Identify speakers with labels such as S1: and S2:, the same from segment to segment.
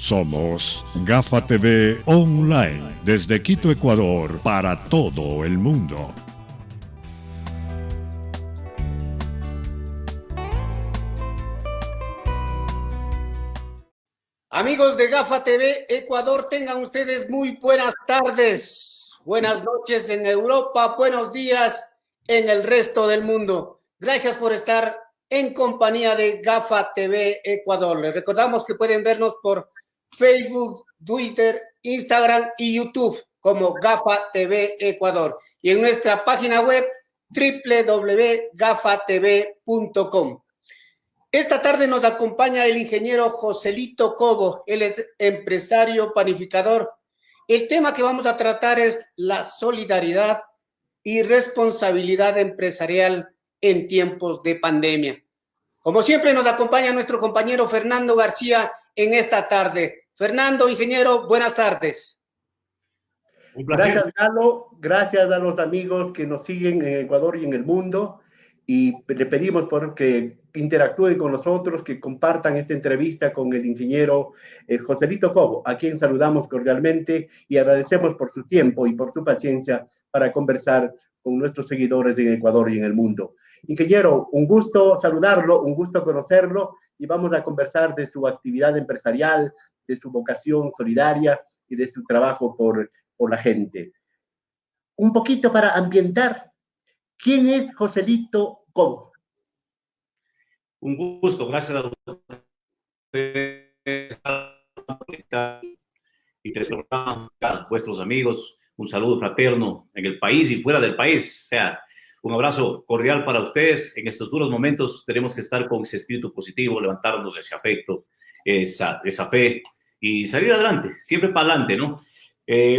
S1: Somos Gafa TV Online, desde Quito, Ecuador, para todo el mundo.
S2: Amigos de Gafa TV Ecuador, tengan ustedes muy buenas tardes, buenas noches en Europa, buenos días en el resto del mundo. Gracias por estar en compañía de Gafa TV Ecuador. Les recordamos que pueden vernos por Facebook, Twitter, Instagram y YouTube como Gafa TV Ecuador y en nuestra página web www.gafatv.com. Esta tarde nos acompaña el ingeniero Joselito Cobo, él es empresario panificador. El tema que vamos a tratar es la solidaridad y responsabilidad empresarial en tiempos de pandemia. Como siempre nos acompaña nuestro compañero Fernando García en esta tarde. Fernando, ingeniero, buenas tardes.
S3: Gracias, Galo. Gracias a los amigos que nos siguen en Ecuador y en el mundo. Y le pedimos que interactúen con nosotros, que compartan esta entrevista con el ingeniero Joselito Cobo, a quien saludamos cordialmente y agradecemos por su tiempo y por su paciencia para conversar con nuestros seguidores en Ecuador y en el mundo. Ingeniero, un gusto saludarlo, un gusto conocerlo y vamos a conversar de su actividad empresarial, de su vocación solidaria y de su trabajo por la gente. Un poquito para ambientar. ¿Quién es Joselito Cobo?
S4: Un gusto, gracias a ustedes y a vuestros amigos. Un saludo fraterno en el país y fuera del país. O sea, un abrazo cordial para ustedes. En estos duros momentos tenemos que estar con ese espíritu positivo, levantarnos ese afecto, esa fe y salir adelante, siempre para adelante, ¿no?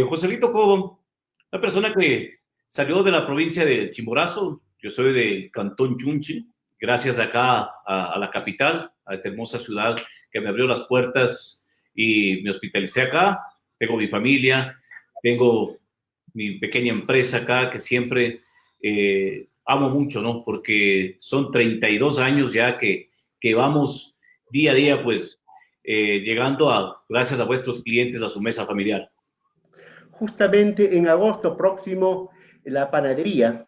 S4: Joselito Cobo, una persona que salió de la provincia de Chimborazo. Yo soy del Cantón Chunchi, gracias acá a la capital, a esta hermosa ciudad que me abrió las puertas y me hospitalicé acá. Tengo mi familia, tengo mi pequeña empresa acá que siempre amo mucho, ¿no? Porque son 32 años ya que vamos día a día, pues, llegando gracias a vuestros clientes, a su mesa familiar.
S3: Justamente en agosto próximo, la panadería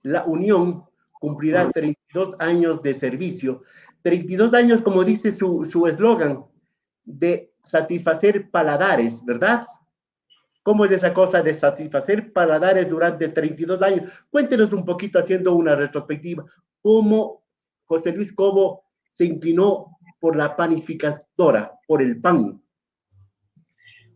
S3: La Unión cumplirá 32 años de servicio. 32 años, como dice su eslogan, de satisfacer paladares, ¿verdad? ¿Cómo es esa cosa de satisfacer paladares durante 32 años? Cuéntenos un poquito, haciendo una retrospectiva, cómo José Luis Cobo se inclinó por la panificadora, por el pan.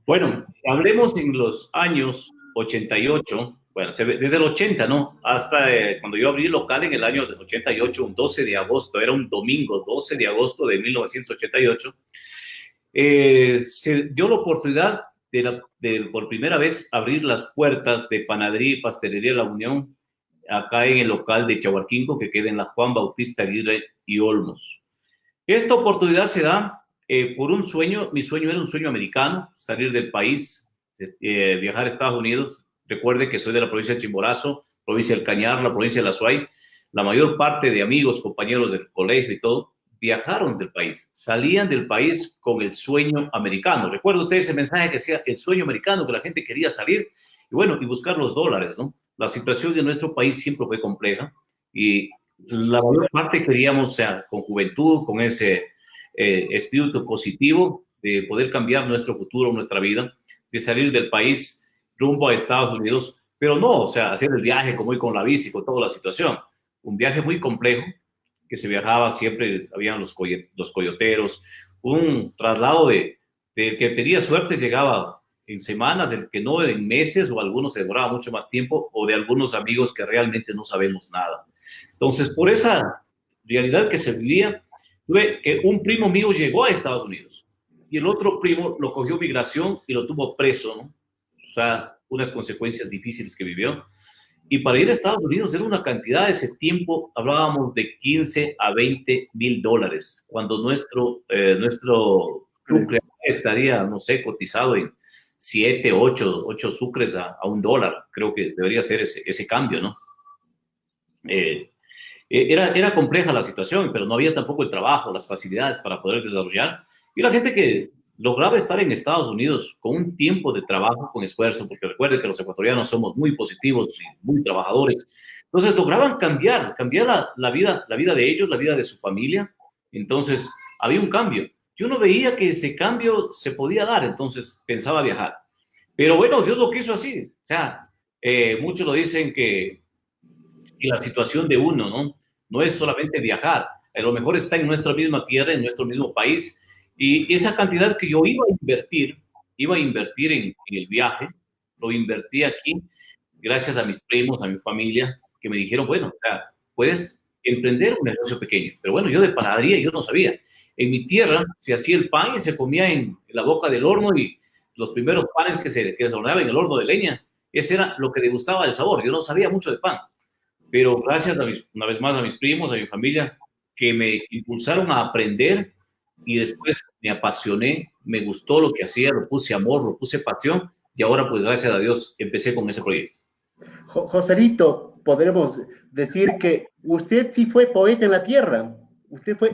S4: Bueno, hablemos en los años 88, bueno, desde el 80, ¿no? Hasta cuando yo abrí el local en el año 88, un 12 de agosto, era un domingo, 12 de agosto de 1988, se dio la oportunidad de por primera vez abrir las puertas de Panadería y Pastelería La Unión acá en el local de Chahuarquinco, que queda en la Juan Bautista Aguirre y Olmos. Esta oportunidad se da por un sueño. Mi sueño era un sueño americano, salir del país, viajar a Estados Unidos. Recuerde que soy de la provincia de Chimborazo, provincia del Cañar, la provincia de La Suay. La mayor parte de amigos, compañeros del colegio y todo, viajaron del país, salían del país con el sueño americano. ¿Recuerda usted ese mensaje que decía el sueño americano, que la gente quería salir y bueno, y buscar los dólares, ¿no? La situación de nuestro país siempre fue compleja y la mayor parte queríamos, o sea, con juventud, con ese espíritu positivo de poder cambiar nuestro futuro, nuestra vida, de salir del país rumbo a Estados Unidos, pero no, o sea, hacer el viaje como ir con la bici, con toda la situación. Un viaje muy complejo, que se viajaba siempre, habían los coyoteros, un traslado de que tenía suerte, llegaba en semanas, el que no en meses, o algunos se demoraba mucho más tiempo, o de algunos amigos que realmente no sabemos nada. Entonces, por esa realidad que se vivía, tuve que un primo mío llegó a Estados Unidos y el otro primo lo cogió migración y lo tuvo preso, ¿no? O sea, unas consecuencias difíciles que vivió. Y para ir a Estados Unidos era una cantidad, de ese tiempo hablábamos de 15 a 20 mil dólares, cuando nuestro sucre estaría, no sé, cotizado en 7, 8 sucres a $1. Creo que debería ser ese cambio, ¿no? Era compleja la situación, pero no había tampoco el trabajo, las facilidades para poder desarrollar. Y la gente que lograba estar en Estados Unidos con un tiempo de trabajo, con esfuerzo, porque recuerde que los ecuatorianos somos muy positivos y muy trabajadores. Entonces lograban cambiar la vida de ellos, la vida de su familia. Entonces había un cambio. Yo no veía que ese cambio se podía dar, entonces pensaba viajar. Pero bueno, Dios lo quiso así. O sea, muchos lo dicen que la situación de uno, ¿no? No es solamente viajar. A lo mejor está en nuestra misma tierra, en nuestro mismo país. Y esa cantidad que yo iba a invertir en el viaje, lo invertí aquí gracias a mis primos, a mi familia, que me dijeron, bueno, o sea, puedes emprender un negocio pequeño. Pero bueno, yo de panadería yo no sabía. En mi tierra se hacía el pan y se comía en la boca del horno, y los primeros panes que se horneaban en el horno de leña, ese era lo que degustaba el sabor. Yo no sabía mucho de pan. Pero gracias una vez más a mis primos, a mi familia, que me impulsaron a aprender, y después me apasioné, me gustó lo que hacía, lo puse amor, lo puse pasión, y ahora pues gracias a Dios empecé con ese proyecto.
S3: Joselito, podremos decir que usted sí fue poeta en la tierra,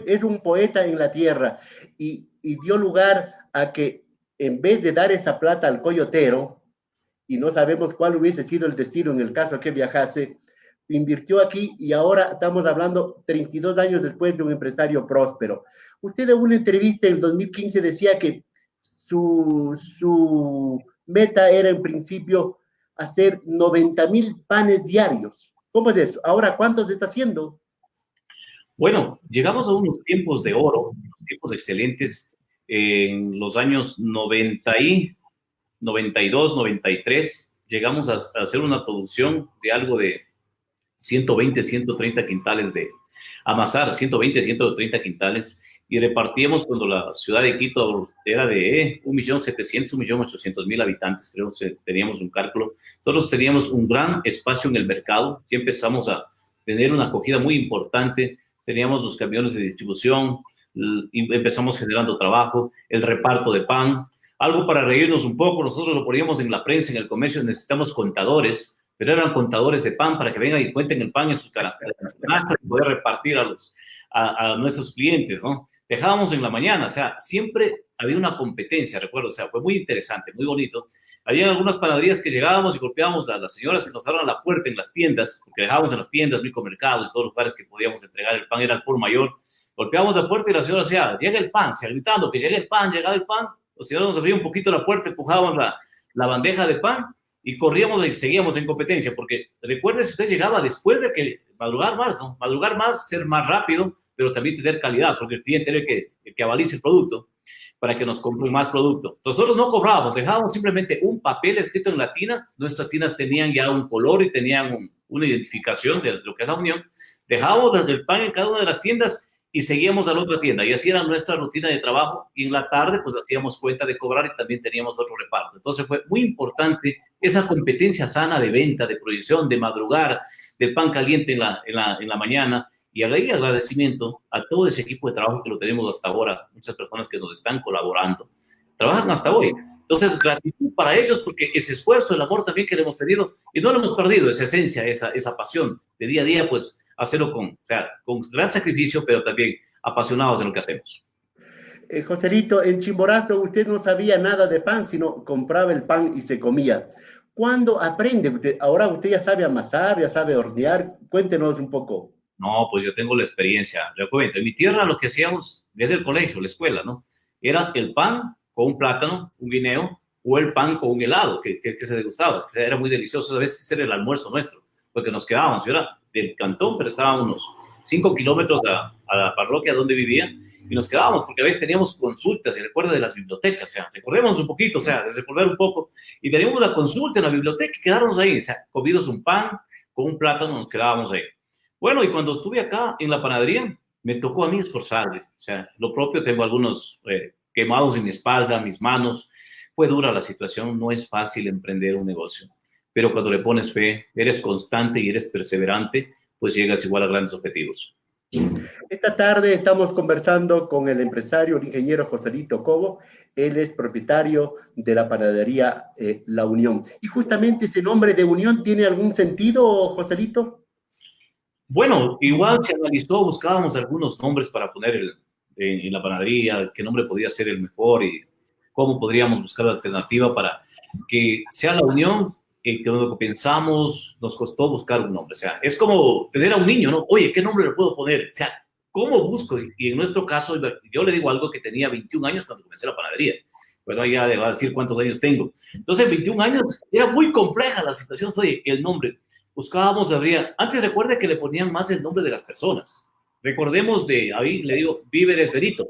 S3: es un poeta en la tierra, y dio lugar a que en vez de dar esa plata al coyotero, y no sabemos cuál hubiese sido el destino en el caso que viajase, invirtió aquí, y ahora estamos hablando 32 años después de un empresario próspero. Usted en una entrevista en 2015 decía que su meta era en principio hacer 90,000 panes diarios. ¿Cómo es eso? Ahora, ¿cuántos está haciendo?
S4: Bueno, llegamos a unos tiempos de oro, unos tiempos excelentes en los años 92, 93. Llegamos a hacer una producción de algo de 120, 130 quintales de amasar, 120, 130 quintales, y repartíamos cuando la ciudad de Quito era de 1.700.000, 1.800.000 habitantes, creo que teníamos un cálculo. Nosotros teníamos un gran espacio en el mercado, ya empezamos a tener una acogida muy importante, teníamos los camiones de distribución, y empezamos generando trabajo, el reparto de pan, algo para reírnos un poco. Nosotros lo poníamos en la prensa, en el comercio, necesitamos contadores, pero eran contadores de pan para que vengan y cuenten el pan en sus canastas y poder repartir a nuestros clientes, ¿no? Dejábamos en la mañana, o sea, siempre había una competencia, recuerdo, o sea, fue muy interesante, muy bonito. Había algunas panaderías que llegábamos y golpeábamos a las señoras que nos abrían la puerta en las tiendas, porque dejábamos en las tiendas, micromercados, todos los lugares que podíamos entregar el pan, era el por mayor. Golpeábamos la puerta y la señora decía, llega el pan, se gritando que llegue el pan, llegaba el pan. Los señores nos abrían un poquito la puerta, empujábamos la bandeja de pan, y corríamos y seguíamos en competencia, porque recuerde, si usted llegaba después de que madrugar más, ¿no? Madrugar más, ser más rápido, pero también tener calidad, porque el cliente tiene que avalice el producto para que nos compren más producto. Nosotros no cobrábamos, dejábamos simplemente un papel escrito en latina. Nuestras tiendas tenían ya un color y tenían una identificación de lo que es la unión. Dejábamos el pan en cada una de las tiendas y seguíamos a la otra tienda, y así era nuestra rutina de trabajo, y en la tarde pues hacíamos cuenta de cobrar y también teníamos otro reparto. Entonces fue muy importante esa competencia sana de venta, de proyección, de madrugar, del pan caliente en la mañana, y agradecimiento a todo ese equipo de trabajo que lo tenemos hasta ahora, muchas personas que nos están colaborando, trabajan hasta hoy. Entonces, gratitud para ellos, porque ese esfuerzo, el amor también que le hemos tenido, y no lo hemos perdido, esa esencia, esa pasión de día a día, pues hacerlo con gran sacrificio, pero también apasionados de lo que hacemos.
S3: Joselito, en Chimborazo usted no sabía nada de pan, sino compraba el pan y se comía. ¿Cuándo aprende usted? Ahora usted ya sabe amasar, ya sabe hornear. Cuéntenos un poco.
S4: No, pues yo tengo la experiencia. Le cuento, en mi tierra lo que hacíamos desde el colegio, la escuela, ¿no? Era el pan con un plátano, un guineo, o el pan con un helado que se degustaba. Era muy delicioso. A veces era el almuerzo nuestro, porque nos quedábamos. Yo era del cantón, pero estábamos unos 5 kilómetros a la parroquia donde vivía, y nos quedábamos porque a veces teníamos consultas, y recuerdo de las bibliotecas, o sea, recorremos un poquito, o sea, desrecorrer un poco, y teníamos la consulta en la biblioteca y quedarnos ahí, o sea, comidos un pan con un plátano, nos quedábamos ahí. Bueno, y cuando estuve acá en la panadería, me tocó a mí esforzarme, o sea, lo propio, tengo algunos quemados en mi espalda, mis manos. Fue dura la situación, no es fácil emprender un negocio, pero cuando le pones fe, eres constante y eres perseverante, pues llegas igual a grandes objetivos.
S3: Esta tarde estamos conversando con el empresario, el ingeniero Joselito Cobo. Él es propietario de la panadería La Unión. Y justamente ese nombre de Unión, ¿tiene algún sentido, Joselito?
S4: Bueno, igual se analizó, buscábamos algunos nombres para poner en la panadería, qué nombre podía ser el mejor, y cómo podríamos buscar la alternativa para que sea la unión, que lo que pensamos, nos costó buscar un nombre. O sea, es como tener a un niño, ¿no? Oye, ¿qué nombre le puedo poner? O sea, ¿cómo busco? Y en nuestro caso, yo le digo algo que tenía 21 años cuando comencé la panadería. Bueno, ya le va a decir cuántos años tengo. Entonces, 21 años, era muy compleja la situación. Oye, el nombre. Buscábamos, antes recuerde que le ponían más el nombre de las personas. Recordemos ahí le digo, Víveres Benito.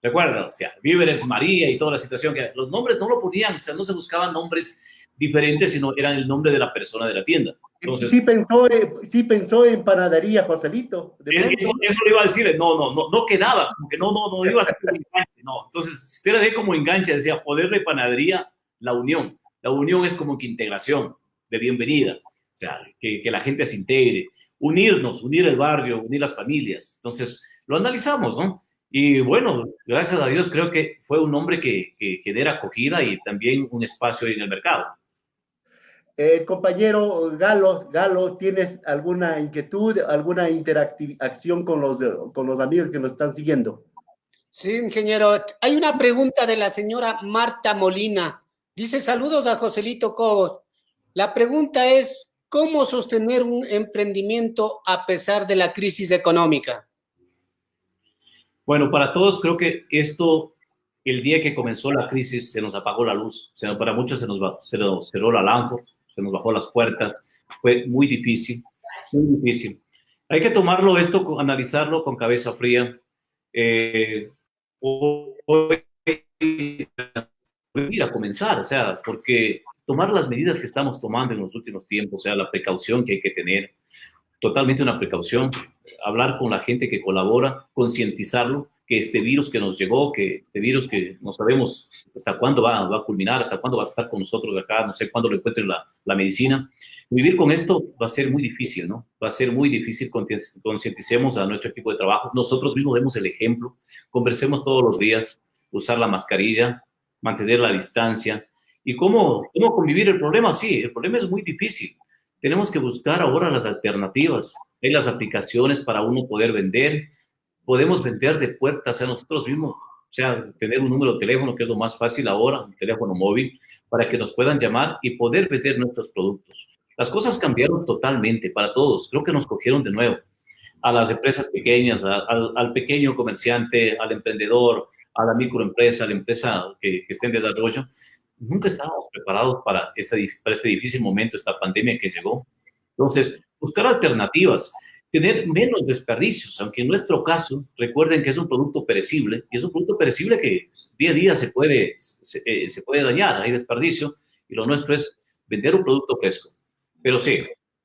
S4: Recuerda, o sea, Víveres María y toda la situación. Los nombres no lo ponían, o sea, no se buscaban nombres diferentes, sino eran el nombre de la persona de la tienda. Entonces,
S3: sí pensó en panadería, Joselito.
S4: Eso le iba a decir, no quedaba, como que no iba a ser un enganche, no. Entonces, si usted le ve como enganche, decía, poder de panadería, la unión. La unión es como que integración, de bienvenida, o sea, que la gente se integre, unirnos, unir el barrio, unir las familias. Entonces, lo analizamos, ¿no? Y bueno, gracias a Dios, creo que fue un nombre que genera acogida y también un espacio en el mercado.
S3: Compañero Galo, ¿tienes alguna inquietud, alguna acción con los amigos que nos están siguiendo?
S2: Sí, ingeniero. Hay una pregunta de la señora Marta Molina. Dice, saludos a Joselito Cobos. La pregunta es, ¿cómo sostener un emprendimiento a pesar de la crisis económica?
S4: Bueno, para todos creo que el día que comenzó la crisis, se nos apagó la luz. O sea, para muchos se nos cerró la lámpara, se nos bajó las puertas. Fue muy difícil, muy difícil. Hay que tomarlo esto, analizarlo con cabeza fría. Hoy ir a comenzar, o sea, porque tomar las medidas que estamos tomando en los últimos tiempos, o sea, la precaución que hay que tener, totalmente una precaución, hablar con la gente que colabora, concientizarlo, que este virus que nos llegó, que este virus que no sabemos hasta cuándo va a culminar, hasta cuándo va a estar con nosotros acá, no sé cuándo lo encuentre la medicina. Vivir con esto va a ser muy difícil, ¿no? Va a ser muy difícil, concienticemos a nuestro equipo de trabajo, nosotros mismos demos el ejemplo, conversemos todos los días, usar la mascarilla, mantener la distancia. ¿Y cómo convivir el problema? Sí, el problema es muy difícil. Tenemos que buscar ahora las alternativas. Hay las aplicaciones para uno poder vender. Podemos vender de puertas a nosotros mismos. O sea, tener un número de teléfono, que es lo más fácil ahora, un teléfono móvil, para que nos puedan llamar y poder vender nuestros productos. Las cosas cambiaron totalmente para todos. Creo que nos cogieron de nuevo. A las empresas pequeñas, al pequeño comerciante, al emprendedor, a la microempresa, a la empresa que esté en desarrollo. Nunca estábamos preparados para este difícil momento, esta pandemia que llegó. Entonces, buscar alternativas, tener menos desperdicios, aunque en nuestro caso, recuerden que es un producto perecible, y es un producto perecible que día a día se puede dañar, hay desperdicio, y lo nuestro es vender un producto fresco. Pero sí,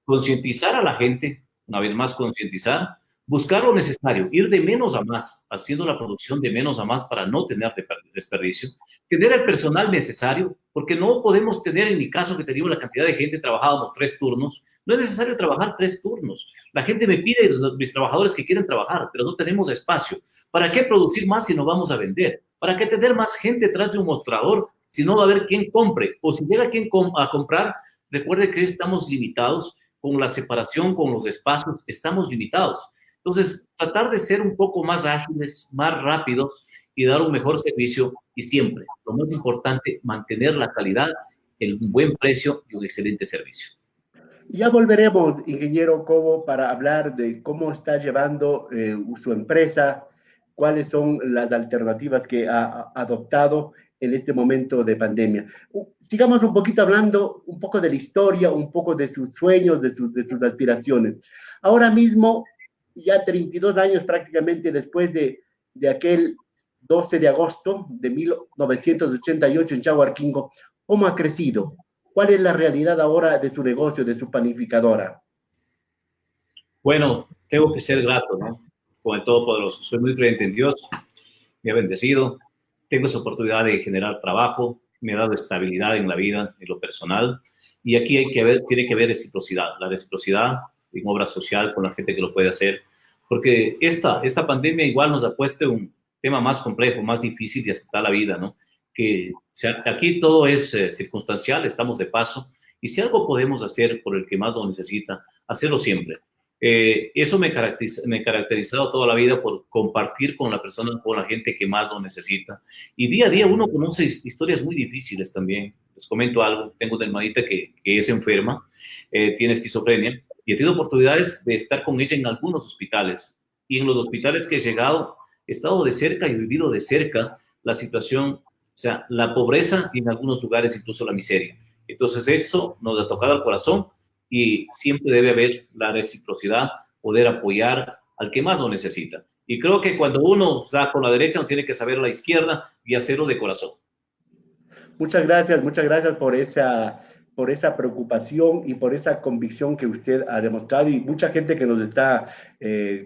S4: concientizar a la gente, una vez más concientizar, buscar lo necesario, ir de menos a más, haciendo la producción de menos a más para no tener desperdicio, tener el personal necesario, porque no podemos tener, en mi caso que teníamos la cantidad de gente, trabajábamos 3 turnos, no es necesario trabajar 3 turnos. La gente me pide, mis trabajadores que quieren trabajar, pero no tenemos espacio. ¿Para qué producir más si no vamos a vender? ¿Para qué tener más gente detrás de un mostrador si no va a haber quien compre? O si llega quien a comprar, recuerde que estamos limitados con la separación, con los espacios, estamos limitados. Entonces, tratar de ser un poco más ágiles, más rápidos y dar un mejor servicio y siempre, lo más importante, mantener la calidad, el buen precio y un excelente servicio.
S3: Ya volveremos, ingeniero Cobo, para hablar de cómo está llevando su empresa, cuáles son las alternativas que ha adoptado en este momento de pandemia. Sigamos un poquito hablando un poco de la historia, un poco de sus sueños, de sus aspiraciones. Ahora mismo, ya 32 años prácticamente después de aquel 12 de agosto de 1988 en Chahuarquingo, ¿cómo ha crecido? ¿Cuál es la realidad ahora de su negocio, de su panificadora?
S4: Bueno, tengo que ser grato, ¿no? Con el Todopoderoso. Soy muy creyente en Dios, me ha bendecido, tengo esa oportunidad de generar trabajo, me ha dado estabilidad en la vida, en lo personal, y aquí tiene que haber reciprocidad, la reciprocidad en obra social con la gente que lo puede hacer, porque esta pandemia igual nos ha puesto un tema más complejo, más difícil de aceptar la vida, ¿no? Que o sea, aquí todo es circunstancial, estamos de paso, y si algo podemos hacer por el que más lo necesita, hacerlo siempre. Eso me ha caracterizado toda la vida por compartir con la persona, con la gente que más lo necesita. Y día a día uno conoce historias muy difíciles también. Les comento algo, tengo una hermanita que es enferma, tiene esquizofrenia, y he tenido oportunidades de estar con ella en algunos hospitales. Y en los hospitales que he llegado, he estado de cerca y he vivido de cerca la situación, o sea, la pobreza y en algunos lugares incluso la miseria. Entonces eso nos ha tocado al corazón y siempre debe haber la reciprocidad, poder apoyar al que más lo necesita. Y creo que cuando uno está con la derecha, uno tiene que saber la izquierda y hacerlo de corazón.
S3: Muchas gracias por esa preocupación y por esa convicción que usted ha demostrado, y mucha gente que nos está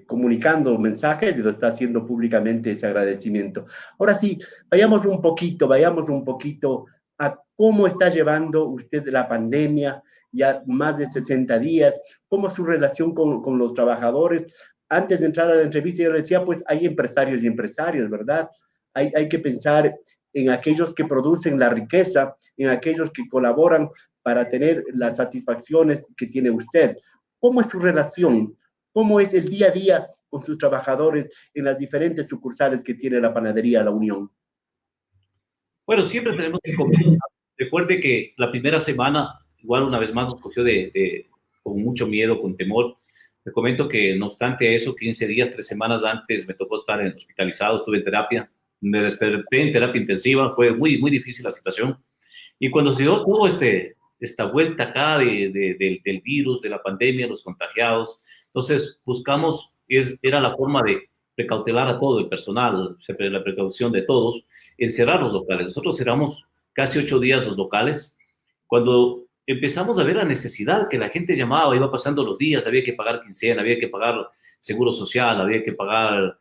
S3: comunicando mensajes y lo está haciendo públicamente ese agradecimiento. Ahora sí, vayamos un poquito a cómo está llevando usted la pandemia, ya más de 60 días, cómo es su relación con los trabajadores. Antes de entrar a la entrevista yo le decía, pues hay empresarios y empresarios, ¿verdad? Hay que pensar en aquellos que producen la riqueza, en aquellos que colaboran para tener las satisfacciones que tiene usted. ¿Cómo es su relación? ¿Cómo es el día a día con sus trabajadores en las diferentes sucursales que tiene la panadería La Unión?
S4: Bueno, siempre tenemos que comentar. Recuerde que la primera semana, igual una vez más nos cogió con mucho miedo, con temor. Le comento que no obstante eso, 15 días, 3 semanas antes me tocó estar hospitalizado, estuve en terapia, me desperté en terapia intensiva, fue muy, muy difícil la situación. Y cuando se dio todo esta vuelta acá del virus, de la pandemia, los contagiados, entonces buscamos, era la forma de precautelar a todo el personal, la precaución de todos, encerrar los locales. Nosotros cerramos casi 8 días los locales. Cuando empezamos a ver la necesidad, que la gente llamaba, iba pasando los días, había que pagar quincena, había que pagar seguro social, había que pagar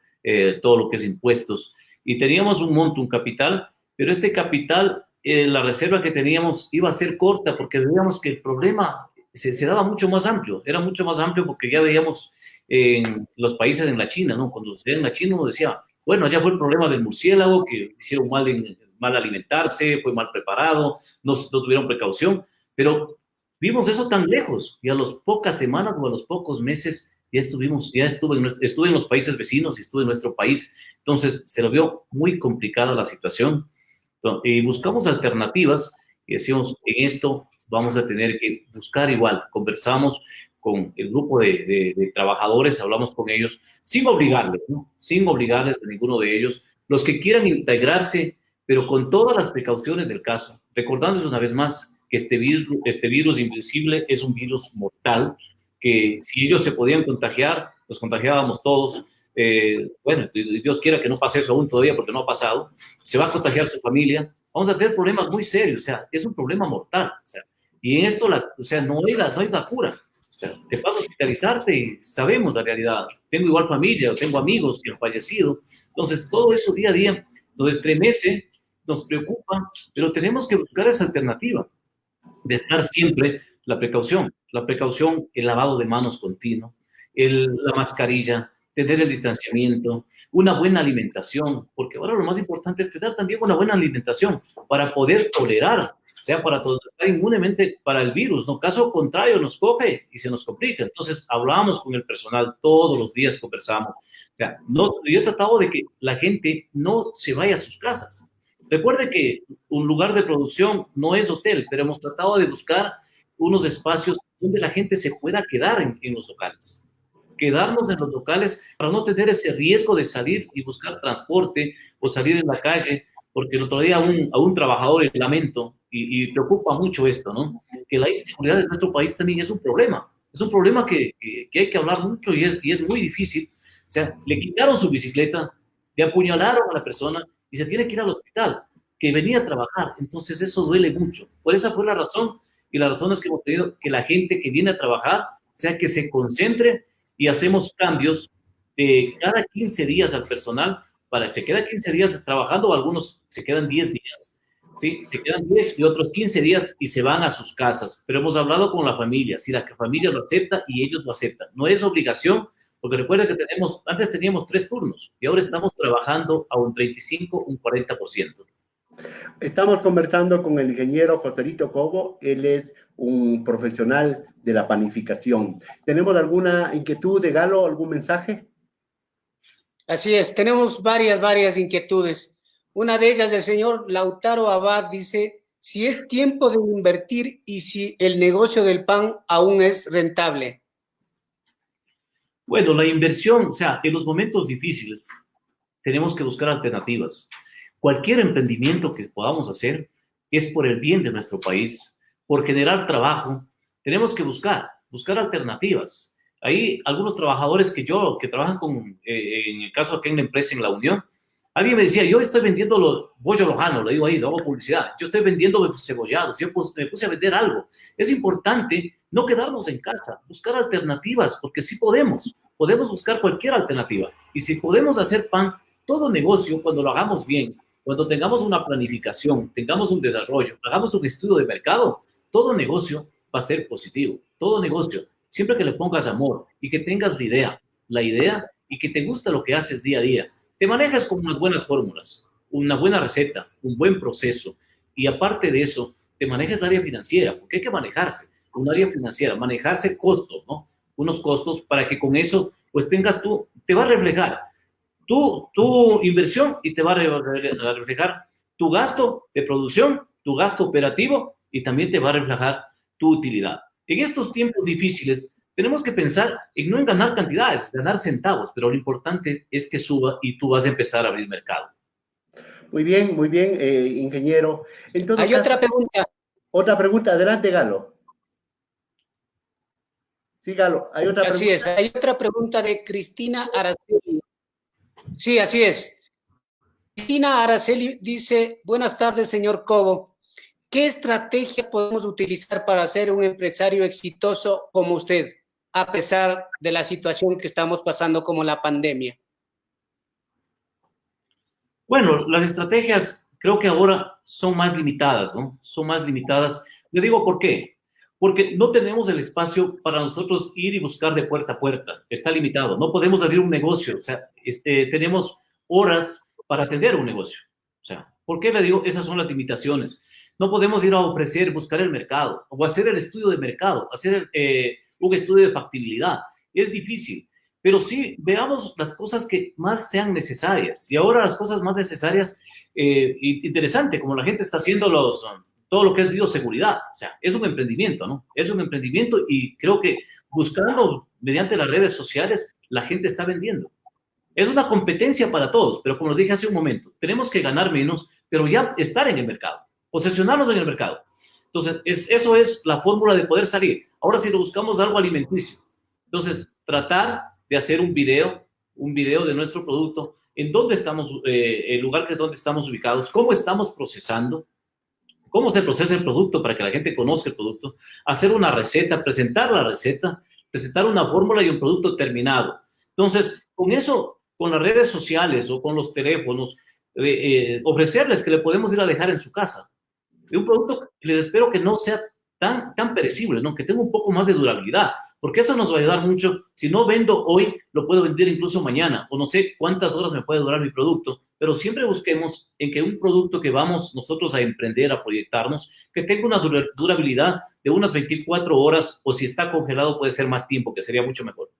S4: todo lo que es impuestos. Y teníamos un monto, un capital, pero este capital, la reserva que teníamos iba a ser corta porque veíamos que el problema se daba mucho más amplio. Era mucho más amplio porque ya veíamos en los países en la China, ¿no? Cuando se veía en la China uno decía, bueno, allá fue el problema del murciélago, que hicieron mal alimentarse, fue mal preparado, no tuvieron precaución, pero vimos eso tan lejos y a las pocas semanas o a los pocos meses estuve en los países vecinos y estuve en nuestro país. Entonces se lo vio muy complicada la situación y buscamos alternativas y decimos, en esto vamos a tener que buscar igual. Conversamos con el grupo de trabajadores, hablamos con ellos sin obligarles, ¿no? Sin obligarles a ninguno de ellos. Los que quieran integrarse, pero con todas las precauciones del caso, recordándoles una vez más que este virus invisible es un virus mortal, que si ellos se podían contagiar, los contagiábamos todos. Bueno, Dios quiera que no pase eso aún todavía porque no ha pasado. Se va a contagiar su familia. Vamos a tener problemas muy serios. O sea, es un problema mortal. O sea, y en esto, no hay la cura. O sea, te vas a hospitalizarte y sabemos la realidad. Tengo igual familia, tengo amigos que han fallecido. Entonces, todo eso día a día nos estremece, nos preocupa, pero tenemos que buscar esa alternativa de estar siempre la precaución, el lavado de manos continuo, la mascarilla, tener el distanciamiento, una buena alimentación, porque ahora lo más importante es tener también una buena alimentación para poder tolerar, o sea, para estar inmunemente para el virus, ¿no? Caso contrario, nos coge y se nos complica. Entonces, hablamos con el personal, todos los días conversamos. O sea, yo he tratado de que la gente no se vaya a sus casas. Recuerde que un lugar de producción no es hotel, pero hemos tratado de buscar unos espacios donde la gente se pueda quedar en los locales. Quedarnos en los locales para no tener ese riesgo de salir y buscar transporte o salir en la calle, porque el otro día a un trabajador, y lamento, y preocupa mucho esto, ¿no? Que la inseguridad de nuestro país también es un problema que hay que hablar mucho y es muy difícil. O sea, le quitaron su bicicleta, le apuñalaron a la persona y se tiene que ir al hospital, que venía a trabajar. Entonces eso duele mucho. Por esa fue la razón, y la razón es que hemos pedido que la gente que viene a trabajar, o sea, que se concentre y hacemos cambios de cada 15 días al personal, para se queda 15 días trabajando, o algunos se quedan 10 días, ¿sí? Se quedan 10 y otros 15 días y se van a sus casas. Pero hemos hablado con la familia, si la familia lo acepta y ellos lo aceptan. No es obligación, porque recuerda que antes teníamos 3 turnos y ahora estamos trabajando a un 35, un 40%.
S3: Estamos conversando con el ingeniero Joselito Cobo, él es un profesional de la panificación. ¿Tenemos alguna inquietud de Galo, algún mensaje?
S2: Así es, tenemos varias inquietudes. Una de ellas, el señor Lautaro Abad dice, si es tiempo de invertir y si el negocio del pan aún es rentable.
S4: Bueno, la inversión, o sea, en los momentos difíciles tenemos que buscar alternativas. Cualquier emprendimiento que podamos hacer es por el bien de nuestro país, por generar trabajo. Tenemos que buscar alternativas. Hay algunos trabajadores que trabajan en el caso aquí en la empresa, en La Unión, alguien me decía, yo estoy vendiendo los bollo lojano, lo digo ahí, lo hago publicidad, yo estoy vendiendo cebollados, me puse a vender algo. Es importante no quedarnos en casa, buscar alternativas, porque sí podemos buscar cualquier alternativa. Y si podemos hacer pan, todo negocio, cuando lo hagamos bien, cuando tengamos una planificación, tengamos un desarrollo, hagamos un estudio de mercado, todo negocio va a ser positivo. Todo negocio, siempre que le pongas amor y que tengas la idea y que te gusta lo que haces día a día, te manejas con unas buenas fórmulas, una buena receta, un buen proceso, y aparte de eso, te manejas el área financiera, porque hay que manejarse, un área financiera, manejarse costos, ¿no? Unos costos para que con eso, pues tengas te va a reflejar tu inversión y te va a reflejar tu gasto de producción, tu gasto operativo y también te va a reflejar tu utilidad. En estos tiempos difíciles tenemos que pensar no en ganar cantidades, ganar centavos, pero lo importante es que suba y tú vas a empezar a abrir mercado.
S3: Muy bien, ingeniero. Entonces,
S2: Hay otra pregunta.
S3: Otra pregunta, adelante, Galo. Sí, Galo, hay otra pregunta.
S2: Así es, hay otra pregunta de Cristina Araceli. Sí, así es. Cristina Araceli dice, buenas tardes, señor Cobo. ¿Qué estrategias podemos utilizar para ser un empresario exitoso como usted, a pesar de la situación que estamos pasando como la pandemia?
S4: Bueno, las estrategias creo que ahora son más limitadas, ¿no? Son más limitadas. Le digo por qué. Porque no tenemos el espacio para nosotros ir y buscar de puerta a puerta. Está limitado. No podemos abrir un negocio. O sea, tenemos horas para atender un negocio. O sea, ¿por qué le digo? Esas son las limitaciones. No podemos ir a ofrecer, buscar el mercado o hacer el estudio de mercado, hacer un estudio de factibilidad. Es difícil, pero sí veamos las cosas que más sean necesarias. Y ahora las cosas más necesarias, interesante, como la gente está haciendo todo lo que es bioseguridad. O sea, es un emprendimiento, ¿no? Es un emprendimiento y creo que buscando mediante las redes sociales, la gente está vendiendo. Es una competencia para todos, pero como les dije hace un momento, tenemos que ganar menos, pero ya estar en el mercado, posesionarnos en el mercado. Entonces, eso es la fórmula de poder salir. Ahora, si lo buscamos algo alimenticio, entonces, tratar de hacer un video de nuestro producto, en dónde estamos, el lugar que es donde estamos ubicados, cómo estamos procesando, cómo se procesa el producto para que la gente conozca el producto, hacer una receta, presentar la receta, presentar una fórmula y un producto terminado. Entonces, con eso, con las redes sociales o con los teléfonos, ofrecerles que le podemos ir a dejar en su casa. De un producto, les espero que no sea tan perecible, ¿no? Que tenga un poco más de durabilidad, porque eso nos va a ayudar mucho. Si no vendo hoy, lo puedo vender incluso mañana, o no sé cuántas horas me puede durar mi producto, pero siempre busquemos en que un producto que vamos nosotros a emprender, a proyectarnos, que tenga una durabilidad de unas 24 horas, o si está congelado puede ser más tiempo, que sería mucho mejor.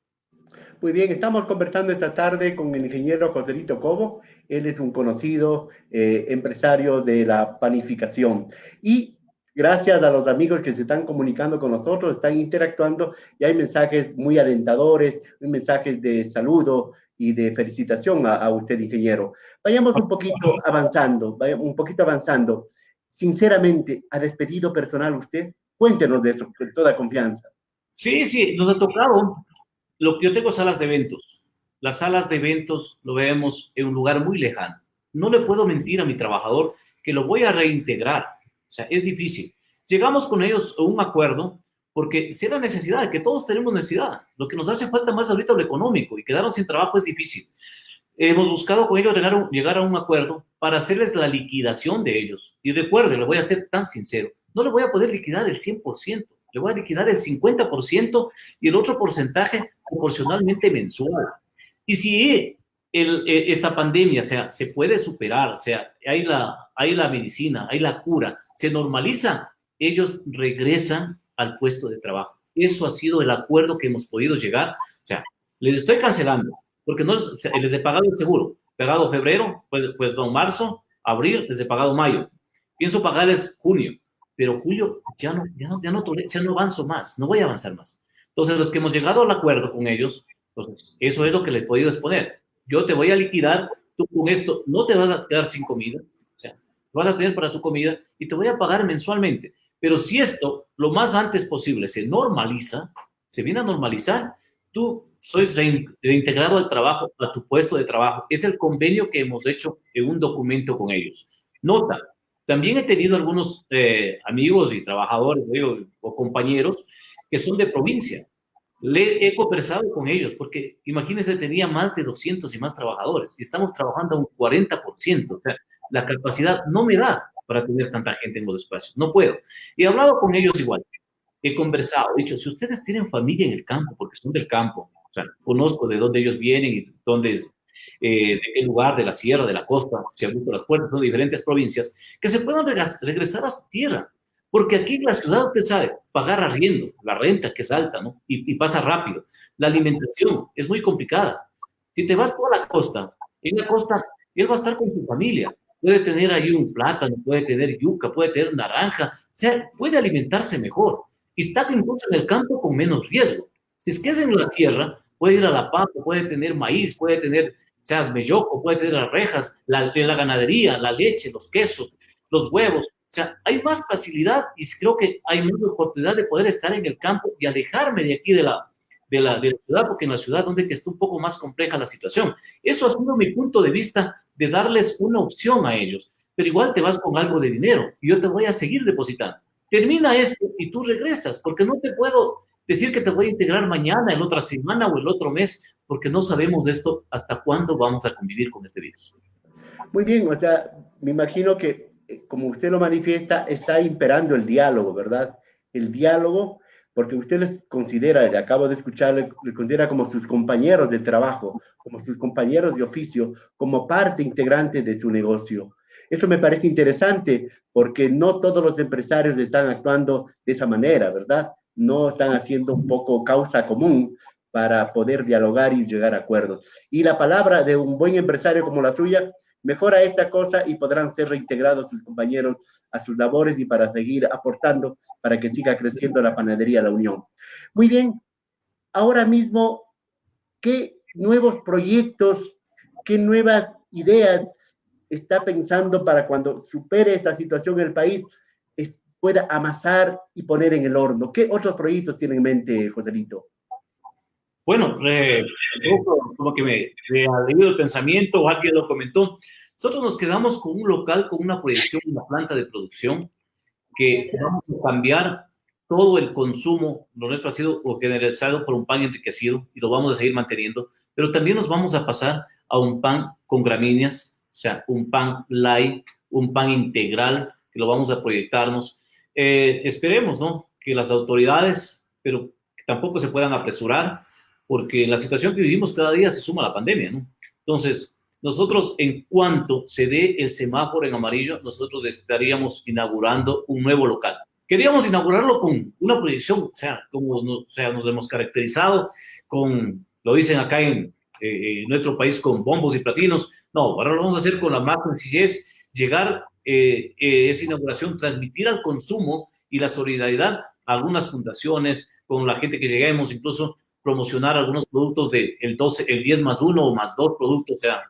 S3: Muy bien, estamos conversando esta tarde con el ingeniero Joselito Cobo. Él es un conocido empresario de la panificación. Y gracias a los amigos que se están comunicando con nosotros, están interactuando y hay mensajes muy alentadores, mensajes de saludo y de felicitación a usted, ingeniero. Vayamos un poquito avanzando. Sinceramente, ¿ha despedido personal usted? Cuéntenos de eso, con toda confianza.
S4: Sí, nos ha tocado. Lo que yo tengo salas de eventos. Las salas de eventos lo vemos en un lugar muy lejano. No le puedo mentir a mi trabajador que lo voy a reintegrar. O sea, es difícil. Llegamos con ellos a un acuerdo porque si era necesidad, que todos tenemos necesidad. Lo que nos hace falta más ahorita es lo económico y quedarnos sin trabajo es difícil. Hemos buscado con ellos llegar a un acuerdo para hacerles la liquidación de ellos. Y recuerde, le voy a ser tan sincero, no le voy a poder liquidar el 100%. Le voy a liquidar el 50% y el otro porcentaje proporcionalmente mensual. Y si esta pandemia, o sea, se puede superar, o sea, hay la medicina, hay la cura, se normaliza, ellos regresan al puesto de trabajo. Eso ha sido el acuerdo que hemos podido llegar. O sea, les estoy cancelando, porque no o sea, les he pagado el seguro, pagado febrero, pues no, marzo, abril, les he pagado mayo. Pienso pagarles junio, pero julio ya no avanzo más, no voy a avanzar más. Entonces, los que hemos llegado al acuerdo con ellos, entonces, eso es lo que les he podido exponer. Yo te voy a liquidar, tú con esto no te vas a quedar sin comida, o sea, vas a tener para tu comida y te voy a pagar mensualmente. Pero si esto, lo más antes posible, se normaliza, se viene a normalizar, tú sois reintegrado al trabajo, a tu puesto de trabajo. Es el convenio que hemos hecho en un documento con ellos. Nota, también he tenido algunos amigos y trabajadores o compañeros que son de provincia. Le he conversado con ellos porque, imagínense, tenía más de 200 y más trabajadores y estamos trabajando a un 40%. O sea, la capacidad no me da para tener tanta gente en los espacios. No puedo. Y he hablado con ellos igual. He conversado, he dicho, si ustedes tienen familia en el campo, porque son del campo, o sea, conozco de dónde ellos vienen y dónde es, de qué lugar, de la sierra, de la costa, se han abierto las puertas, son de diferentes provincias, que se puedan regresar a su tierra. Porque aquí en la ciudad, usted sabe, pagar arriendo, la renta que es alta, ¿no? Y pasa rápido. La alimentación es muy complicada. Si te vas por la costa, en la costa, él va a estar con su familia. Puede tener ahí un plátano, puede tener yuca, puede tener naranja. O sea, puede alimentarse mejor. Y está incluso en el campo con menos riesgo. Si es que es en la sierra, puede ir a la pampa, puede tener maíz, puede tener, o sea, melloco, puede tener arvejas, la ganadería, la leche, los quesos, los huevos. O sea, hay más facilidad y creo que hay más oportunidad de poder estar en el campo y alejarme de aquí de la ciudad, porque en la ciudad donde que está un poco más compleja la situación. Eso ha sido mi punto de vista de darles una opción a ellos. Pero igual te vas con algo de dinero y yo te voy a seguir depositando. Termina esto y tú regresas, porque no te puedo decir que te voy a integrar mañana, en otra semana o el otro mes, porque no sabemos de esto hasta cuándo vamos a convivir con este virus.
S3: Muy bien, o sea, me imagino que como usted lo manifiesta, está imperando el diálogo, ¿verdad? El diálogo, porque usted les considera, le acabo de escuchar, le considera como sus compañeros de trabajo, como sus compañeros de oficio, como parte integrante de su negocio. Eso me parece interesante, porque no todos los empresarios están actuando de esa manera, ¿verdad? No están haciendo un poco causa común para poder dialogar y llegar a acuerdos. Y la palabra de un buen empresario como la suya mejora esta cosa y podrán ser reintegrados sus compañeros a sus labores y para seguir aportando para que siga creciendo la panadería La Unión. Muy bien, ahora mismo, ¿qué nuevos proyectos, qué nuevas ideas está pensando para cuando supere esta situación el país pueda amasar y poner en el horno? ¿Qué otros proyectos tiene en mente, Joselito?
S4: Bueno, como que me ha leído el pensamiento o alguien lo comentó. Nosotros nos quedamos con un local, con una proyección, una planta de producción, que vamos a cambiar todo el consumo. Lo nuestro ha sido generalizado por un pan enriquecido y lo vamos a seguir manteniendo, pero también nos vamos a pasar a un pan con gramíneas, o sea, un pan light, un pan integral, que lo vamos a proyectarnos. Esperemos, ¿no?, que las autoridades, pero que tampoco se puedan apresurar, porque en la situación que vivimos cada día se suma la pandemia, ¿no? Entonces, nosotros, en cuanto se dé el semáforo en amarillo, nosotros estaríamos inaugurando un nuevo local. Queríamos inaugurarlo con una proyección, o sea, nos hemos caracterizado con, lo dicen acá en nuestro país, con bombos y platinos. No, ahora lo vamos a hacer con la más sencillez, llegar esa inauguración, transmitir al consumo y la solidaridad a algunas fundaciones, con la gente que lleguemos, incluso promocionar algunos productos de el 10 más 1 o más 2 productos, o sea,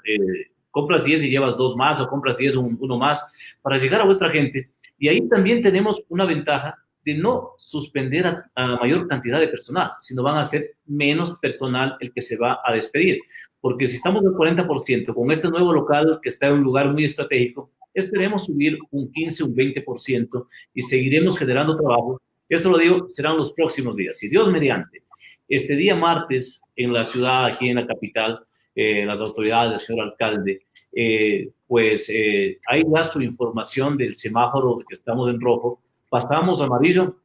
S4: compras 10 y llevas 2 más, o compras 10 uno más, para llegar a vuestra gente. Y ahí también tenemos una ventaja de no suspender a la mayor cantidad de personal, sino van a ser menos personal el que se va a despedir. Porque si estamos al 40%, con este nuevo local que está en un lugar muy estratégico, esperemos subir un 15, un 20% y seguiremos generando trabajo. Esto lo digo, serán los próximos días. Si Dios mediante, este día martes en la ciudad, aquí en la capital, las autoridades, el señor alcalde, hay ya su información del semáforo que estamos en rojo, pasamos a amarillo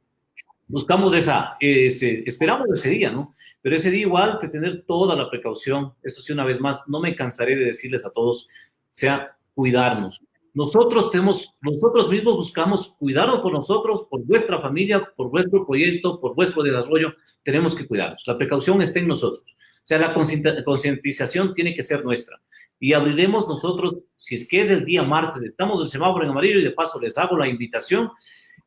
S4: buscamos esperamos ese día, ¿no? Pero ese día igual que tener toda la precaución, eso sí, una vez más, no me cansaré de decirles a todos, sea cuidarnos. Nosotros mismos buscamos cuidarnos por nosotros, por vuestra familia, por vuestro proyecto, por vuestro desarrollo, tenemos que cuidarnos. La precaución está en nosotros. O sea, la concientización tiene que ser nuestra. Y abriremos nosotros, si es que es el día martes, estamos el semáforo en amarillo y de paso les hago la invitación,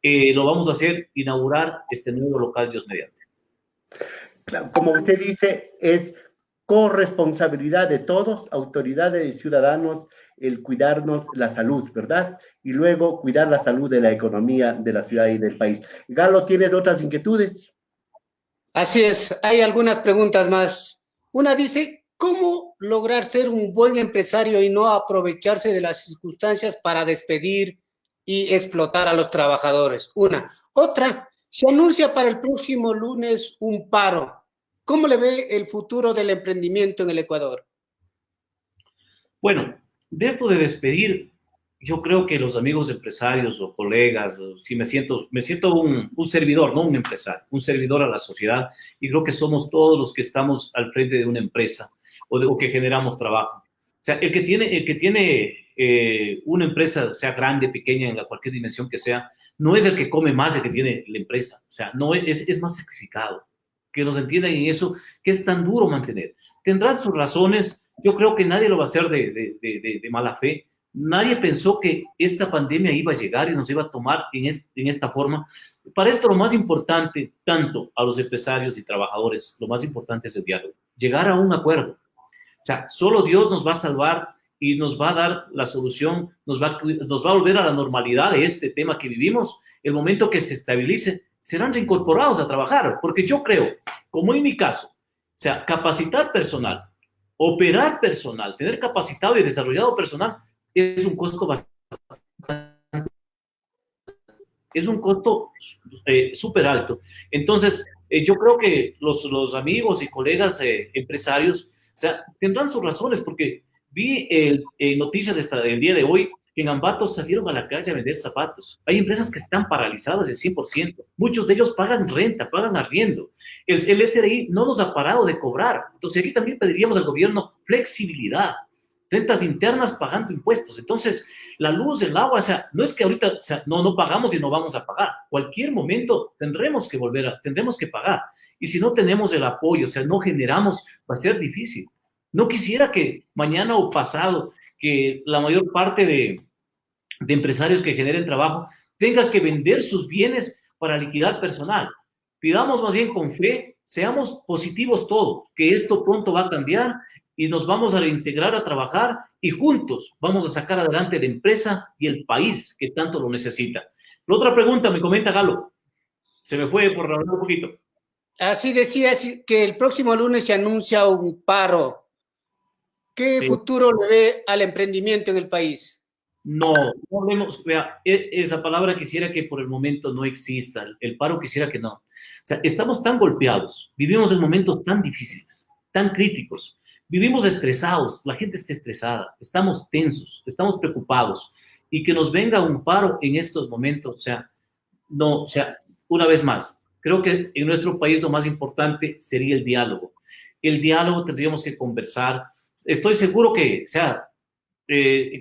S4: lo vamos a hacer, inaugurar este nuevo local, Dios mediante.
S3: Claro, como usted dice, es corresponsabilidad de todos, autoridades y ciudadanos, el cuidarnos la salud, ¿verdad? Y luego cuidar la salud de la economía de la ciudad y del país. Galo, ¿tienes otras inquietudes?
S2: Así es, hay algunas preguntas más. Una dice, ¿cómo lograr ser un buen empresario y no aprovecharse de las circunstancias para despedir y explotar a los trabajadores? Una. Otra, se anuncia para el próximo lunes un paro. ¿Cómo le ve el futuro del emprendimiento en el Ecuador?
S4: Bueno, de esto de despedir, yo creo que los amigos empresarios o colegas, si me siento un servidor, no un empresario, un servidor a la sociedad, y creo que somos todos los que estamos al frente de una empresa o que generamos trabajo. O sea, el que tiene una empresa, sea grande, pequeña, en cualquier dimensión que sea, no es el que come más el que tiene la empresa. O sea, no es más sacrificado. Que nos entiendan en eso, que es tan duro mantener. Tendrán sus razones. Yo creo que nadie lo va a hacer de mala fe. Nadie pensó que esta pandemia iba a llegar y nos iba a tomar en esta forma. Para esto lo más importante, tanto a los empresarios y trabajadores, lo más importante es el diálogo. Llegar a un acuerdo. O sea, solo Dios nos va a salvar y nos va a dar la solución, nos va a volver a la normalidad de este tema que vivimos. El momento que se estabilice, serán reincorporados a trabajar, porque yo creo, como en mi caso, o sea, capacitar personal, operar personal, tener capacitado y desarrollado personal, es un costo súper alto. Entonces, yo creo que los amigos y colegas empresarios, o sea, tendrán sus razones, porque vi noticias del día de hoy que en Ambato salieron a la calle a vender zapatos. Hay empresas que están paralizadas del 100%. Muchos de ellos pagan renta, pagan arriendo. El SRI no nos ha parado de cobrar. Entonces, aquí también pediríamos al gobierno flexibilidad, rentas internas pagando impuestos. Entonces, la luz, el agua, o sea, no es que ahorita, o sea, no pagamos y no vamos a pagar. Cualquier momento tendremos que pagar. Y si no tenemos el apoyo, o sea, no generamos, va a ser difícil. No quisiera que mañana o pasado, que la mayor parte de empresarios que generen trabajo tenga que vender sus bienes para liquidar personal. Pidamos más bien con fe, seamos positivos todos, que esto pronto va a cambiar y nos vamos a reintegrar a trabajar y juntos vamos a sacar adelante la empresa y el país que tanto lo necesita. La otra pregunta me comenta Galo. Se me fue por hablar un poquito.
S2: Así decía que el próximo lunes se anuncia un paro. ¿Qué futuro le ve al emprendimiento en el país?
S4: No vemos, vea, esa palabra quisiera que por el momento no exista, el paro quisiera que no. O sea, estamos tan golpeados, vivimos en momentos tan difíciles, tan críticos, vivimos estresados, la gente está estresada, estamos tensos, estamos preocupados, y que nos venga un paro en estos momentos, o sea, una vez más, creo que en nuestro país lo más importante sería el diálogo. El diálogo tendríamos que conversar. Estoy seguro que, o sea,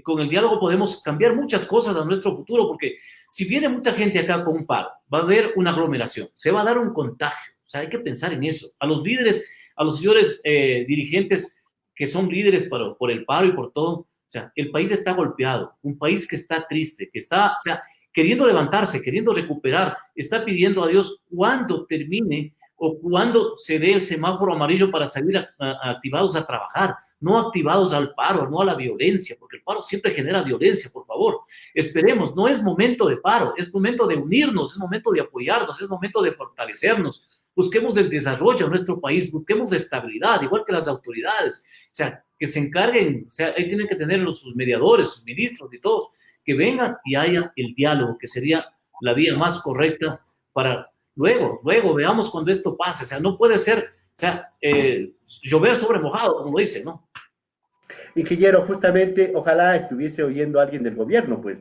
S4: con el diálogo podemos cambiar muchas cosas a nuestro futuro, porque si viene mucha gente acá con un paro, va a haber una aglomeración, se va a dar un contagio. O sea, hay que pensar en eso. A los líderes, a los señores dirigentes que son líderes por el paro y por todo, o sea, el país está golpeado, un país que está triste, que está, o sea, queriendo levantarse, queriendo recuperar, está pidiendo a Dios cuándo termine o cuándo se dé el semáforo amarillo para salir activados a trabajar, no activados al paro, no a la violencia, porque el paro siempre genera violencia, por favor. Esperemos, no es momento de paro, es momento de unirnos, es momento de apoyarnos, es momento de fortalecernos. Busquemos el desarrollo en nuestro país, busquemos estabilidad, igual que las autoridades, o sea, que se encarguen, o sea, ahí tienen que tener sus mediadores, sus ministros y todos, que vengan y haya el diálogo, que sería la vía más correcta para luego veamos cuando esto pase. O sea, no puede ser, o sea, llover sobre mojado, como lo dice, ¿no?
S3: Ingeniero, justamente, ojalá estuviese oyendo a alguien del gobierno, pues.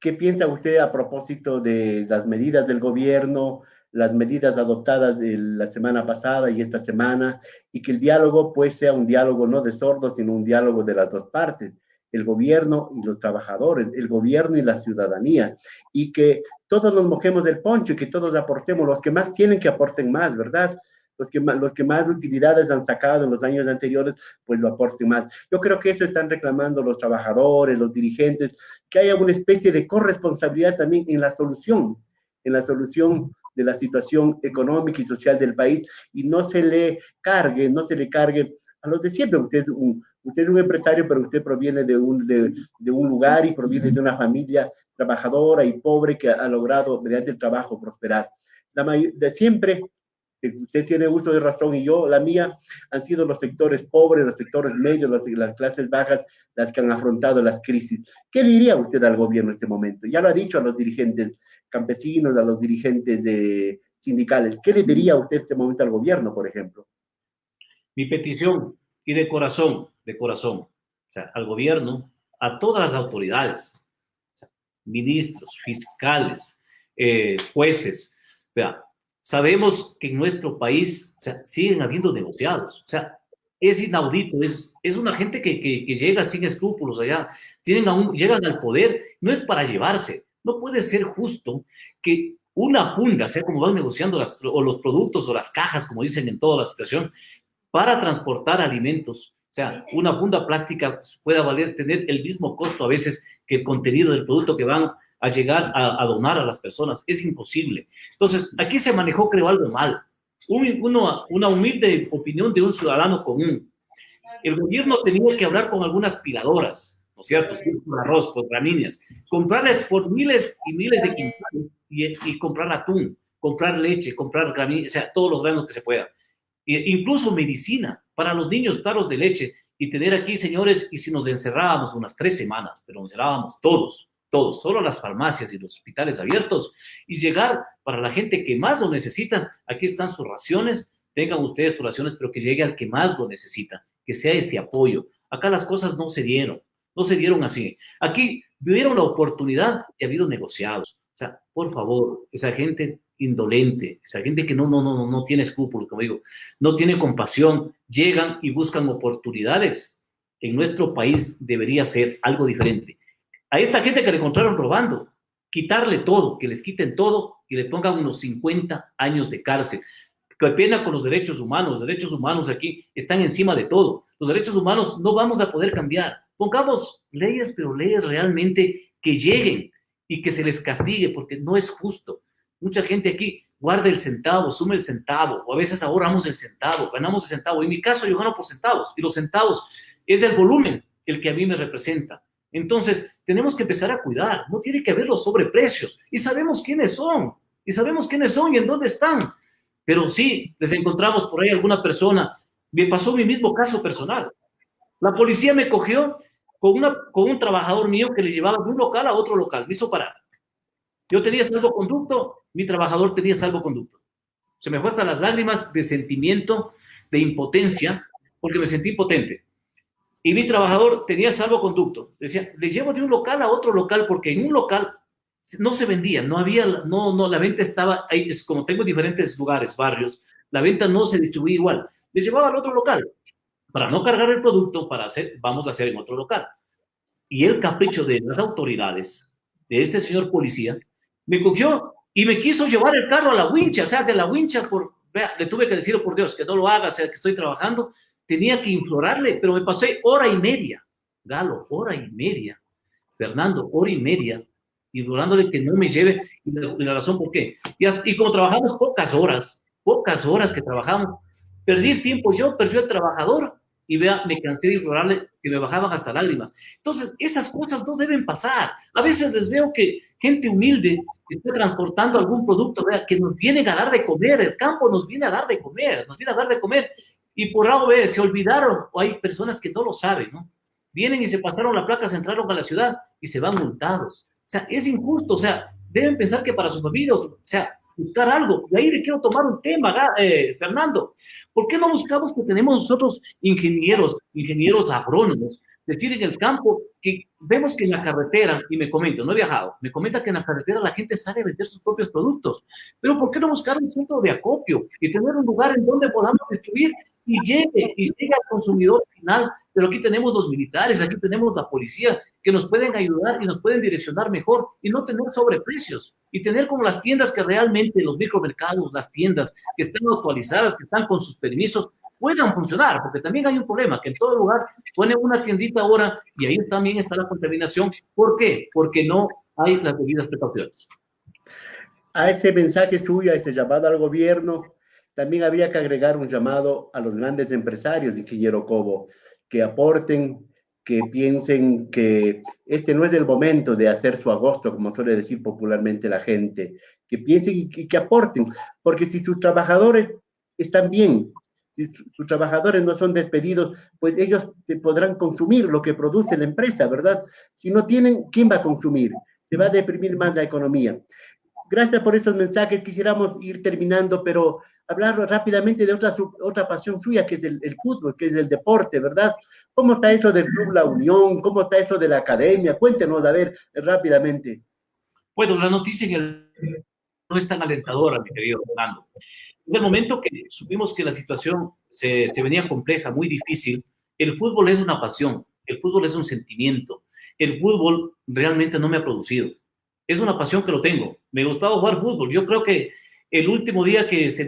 S3: ¿Qué piensa usted a propósito de las medidas del gobierno, las medidas adoptadas la semana pasada y esta semana, y que el diálogo pues sea un diálogo no de sordos, sino un diálogo de las dos partes, el gobierno y los trabajadores, el gobierno y la ciudadanía, y que todos nos mojemos del poncho y que todos aportemos, los que más tienen que aporten más, ¿verdad? Los que más utilidades han sacado en los años anteriores, pues lo aporten más. Yo creo que eso están reclamando los trabajadores, los dirigentes, que haya una especie de corresponsabilidad también en la solución de la situación económica y social del país, y no se le cargue a los de siempre. Usted es un empresario, pero usted proviene de un lugar y proviene de una familia trabajadora y pobre que ha logrado, mediante el trabajo, prosperar. De siempre, usted tiene uso de razón y yo, la mía, han sido los sectores pobres, los sectores medios, las clases bajas, las que han afrontado las crisis. ¿Qué le diría usted al gobierno en este momento? Ya lo ha dicho a los dirigentes campesinos, a los dirigentes sindicales. ¿Qué le diría usted en este momento al gobierno, por ejemplo?
S4: Mi petición, y de corazón, o sea, al gobierno, a todas las autoridades, o sea, ministros, fiscales, jueces, vea, sabemos que en nuestro país, o sea, siguen habiendo negociados. O sea, es inaudito. Es una gente que llega sin escrúpulos allá. Llegan al poder. No es para llevarse. No puede ser justo que una funda, sea como van negociando los productos o las cajas, como dicen en toda la situación, para transportar alimentos. O sea, una funda plástica pueda tener el mismo costo a veces que el contenido del producto que van a llegar a donar a las personas. Es imposible. Entonces, aquí se manejó, creo, algo mal. Una humilde opinión de un ciudadano común. El gobierno tenía que hablar con algunas aspiradoras, ¿no es cierto? Sí, por arroz, por gramíneas, comprarles por miles y miles de quintales y comprar atún, comprar leche, comprar gramíneas, o sea, todos los granos que se pueda. Incluso medicina para los niños, tarros de leche, y tener aquí, señores, y si nos encerrábamos unas 3 semanas, pero nos encerrábamos todos, solo las farmacias y los hospitales abiertos, y llegar para la gente que más lo necesita. Aquí están sus raciones, tengan ustedes sus raciones, pero que llegue al que más lo necesita, que sea ese apoyo. Acá las cosas no se dieron así. Aquí tuvieron la oportunidad y ha habido negociados. O sea, por favor, esa gente indolente, esa gente que no tiene escrúpulos, como digo, no tiene compasión, llegan y buscan oportunidades. En nuestro país debería ser algo diferente. A esta gente que le encontraron robando, quitarle todo, que les quiten todo y le pongan unos 50 años de cárcel. Qué pena con los derechos humanos. Los derechos humanos aquí están encima de todo. Los derechos humanos no vamos a poder cambiar. Pongamos leyes, pero leyes realmente que lleguen y que se les castigue, porque no es justo. Mucha gente aquí guarda el centavo, sume el centavo, o a veces ahorramos el centavo, ganamos el centavo. En mi caso yo gano por centavos, y los centavos es el volumen el que a mí me representa. Entonces, tenemos que empezar a cuidar. No tiene que haber los sobreprecios. Y sabemos quiénes son. Y en dónde están. Pero sí, les encontramos por ahí alguna persona. Me pasó mi mismo caso personal. La policía me cogió con un trabajador mío que le llevaba de un local a otro local. Me hizo parar. Yo tenía salvoconducto, mi trabajador tenía salvoconducto. Se me fue hasta las lágrimas de sentimiento, de impotencia, porque me sentí impotente. Y mi trabajador tenía el salvoconducto. Decía, le llevo de un local a otro local, porque en un local no se vendía, la venta estaba ahí, es como tengo diferentes lugares, barrios, la venta no se distribuía igual. Le llevaba al otro local. Para no cargar el producto, vamos a hacer en otro local. Y el capricho de las autoridades, de este señor policía, me cogió y me quiso llevar el carro a la wincha, o sea, de la wincha, le tuve que decir, por Dios, que no lo haga, o sea, que estoy trabajando. Tenía que implorarle, pero me pasé hora y media, Galo, hora y media, Fernando, hora y media, implorándole que no me lleve, y la razón por qué. Y como trabajamos pocas horas que trabajamos, perdí el tiempo yo, perdió el trabajador, y me cansé de implorarle que me bajaban hasta lágrimas. Entonces, esas cosas no deben pasar. A veces les veo que gente humilde está transportando algún producto, vea, que nos vienen a dar de comer, el campo nos viene a dar de comer, y por algo se olvidaron, o hay personas que no lo saben, ¿no? Vienen y se pasaron la placa, se entraron a la ciudad y se van multados. O sea, es injusto, o sea, deben pensar que para sus familias, o sea, buscar algo. Y ahí le quiero tomar un tema, Fernando. ¿Por qué no buscamos que tenemos nosotros ingenieros agrónomos, decir en el campo que vemos que en la carretera, y me comento, no he viajado, me comenta que en la carretera la gente sale a vender sus propios productos, pero ¿por qué no buscar un centro de acopio y tener un lugar en donde podamos distribuir y llegue al consumidor final? Pero aquí tenemos los militares, aquí tenemos la policía, que nos pueden ayudar y nos pueden direccionar mejor y no tener sobreprecios y tener como las tiendas que realmente, los micromercados, las tiendas que están actualizadas, que están con sus permisos, puedan funcionar, porque también hay un problema, que en todo lugar ponen una tiendita ahora y ahí también está la contaminación. ¿Por qué? Porque no hay las debidas precauciones.
S3: A ese mensaje suyo, a ese llamado al gobierno, también habría que agregar un llamado a los grandes empresarios, ingeniero Cobo, que aporten, que piensen que este no es el momento de hacer su agosto, como suele decir popularmente la gente, que piensen y que aporten, porque si sus trabajadores están bien, si sus trabajadores no son despedidos, pues ellos podrán consumir lo que produce la empresa, ¿verdad? Si no tienen, ¿quién va a consumir? Se va a deprimir más la economía. Gracias por esos mensajes. Quisiéramos ir terminando, pero hablar rápidamente de otra pasión suya, que es el fútbol, que es el deporte, ¿verdad? ¿Cómo está eso del Club La Unión? ¿Cómo está eso de la academia? Cuéntenos, a ver, rápidamente.
S4: Bueno, la noticia no es tan alentadora, mi querido Fernando. En el momento que supimos que la situación se venía compleja, muy difícil, el fútbol es una pasión, el fútbol es un sentimiento. El fútbol realmente no me ha producido. Es una pasión que lo tengo. Me gustaba jugar fútbol. Yo creo que el último día que se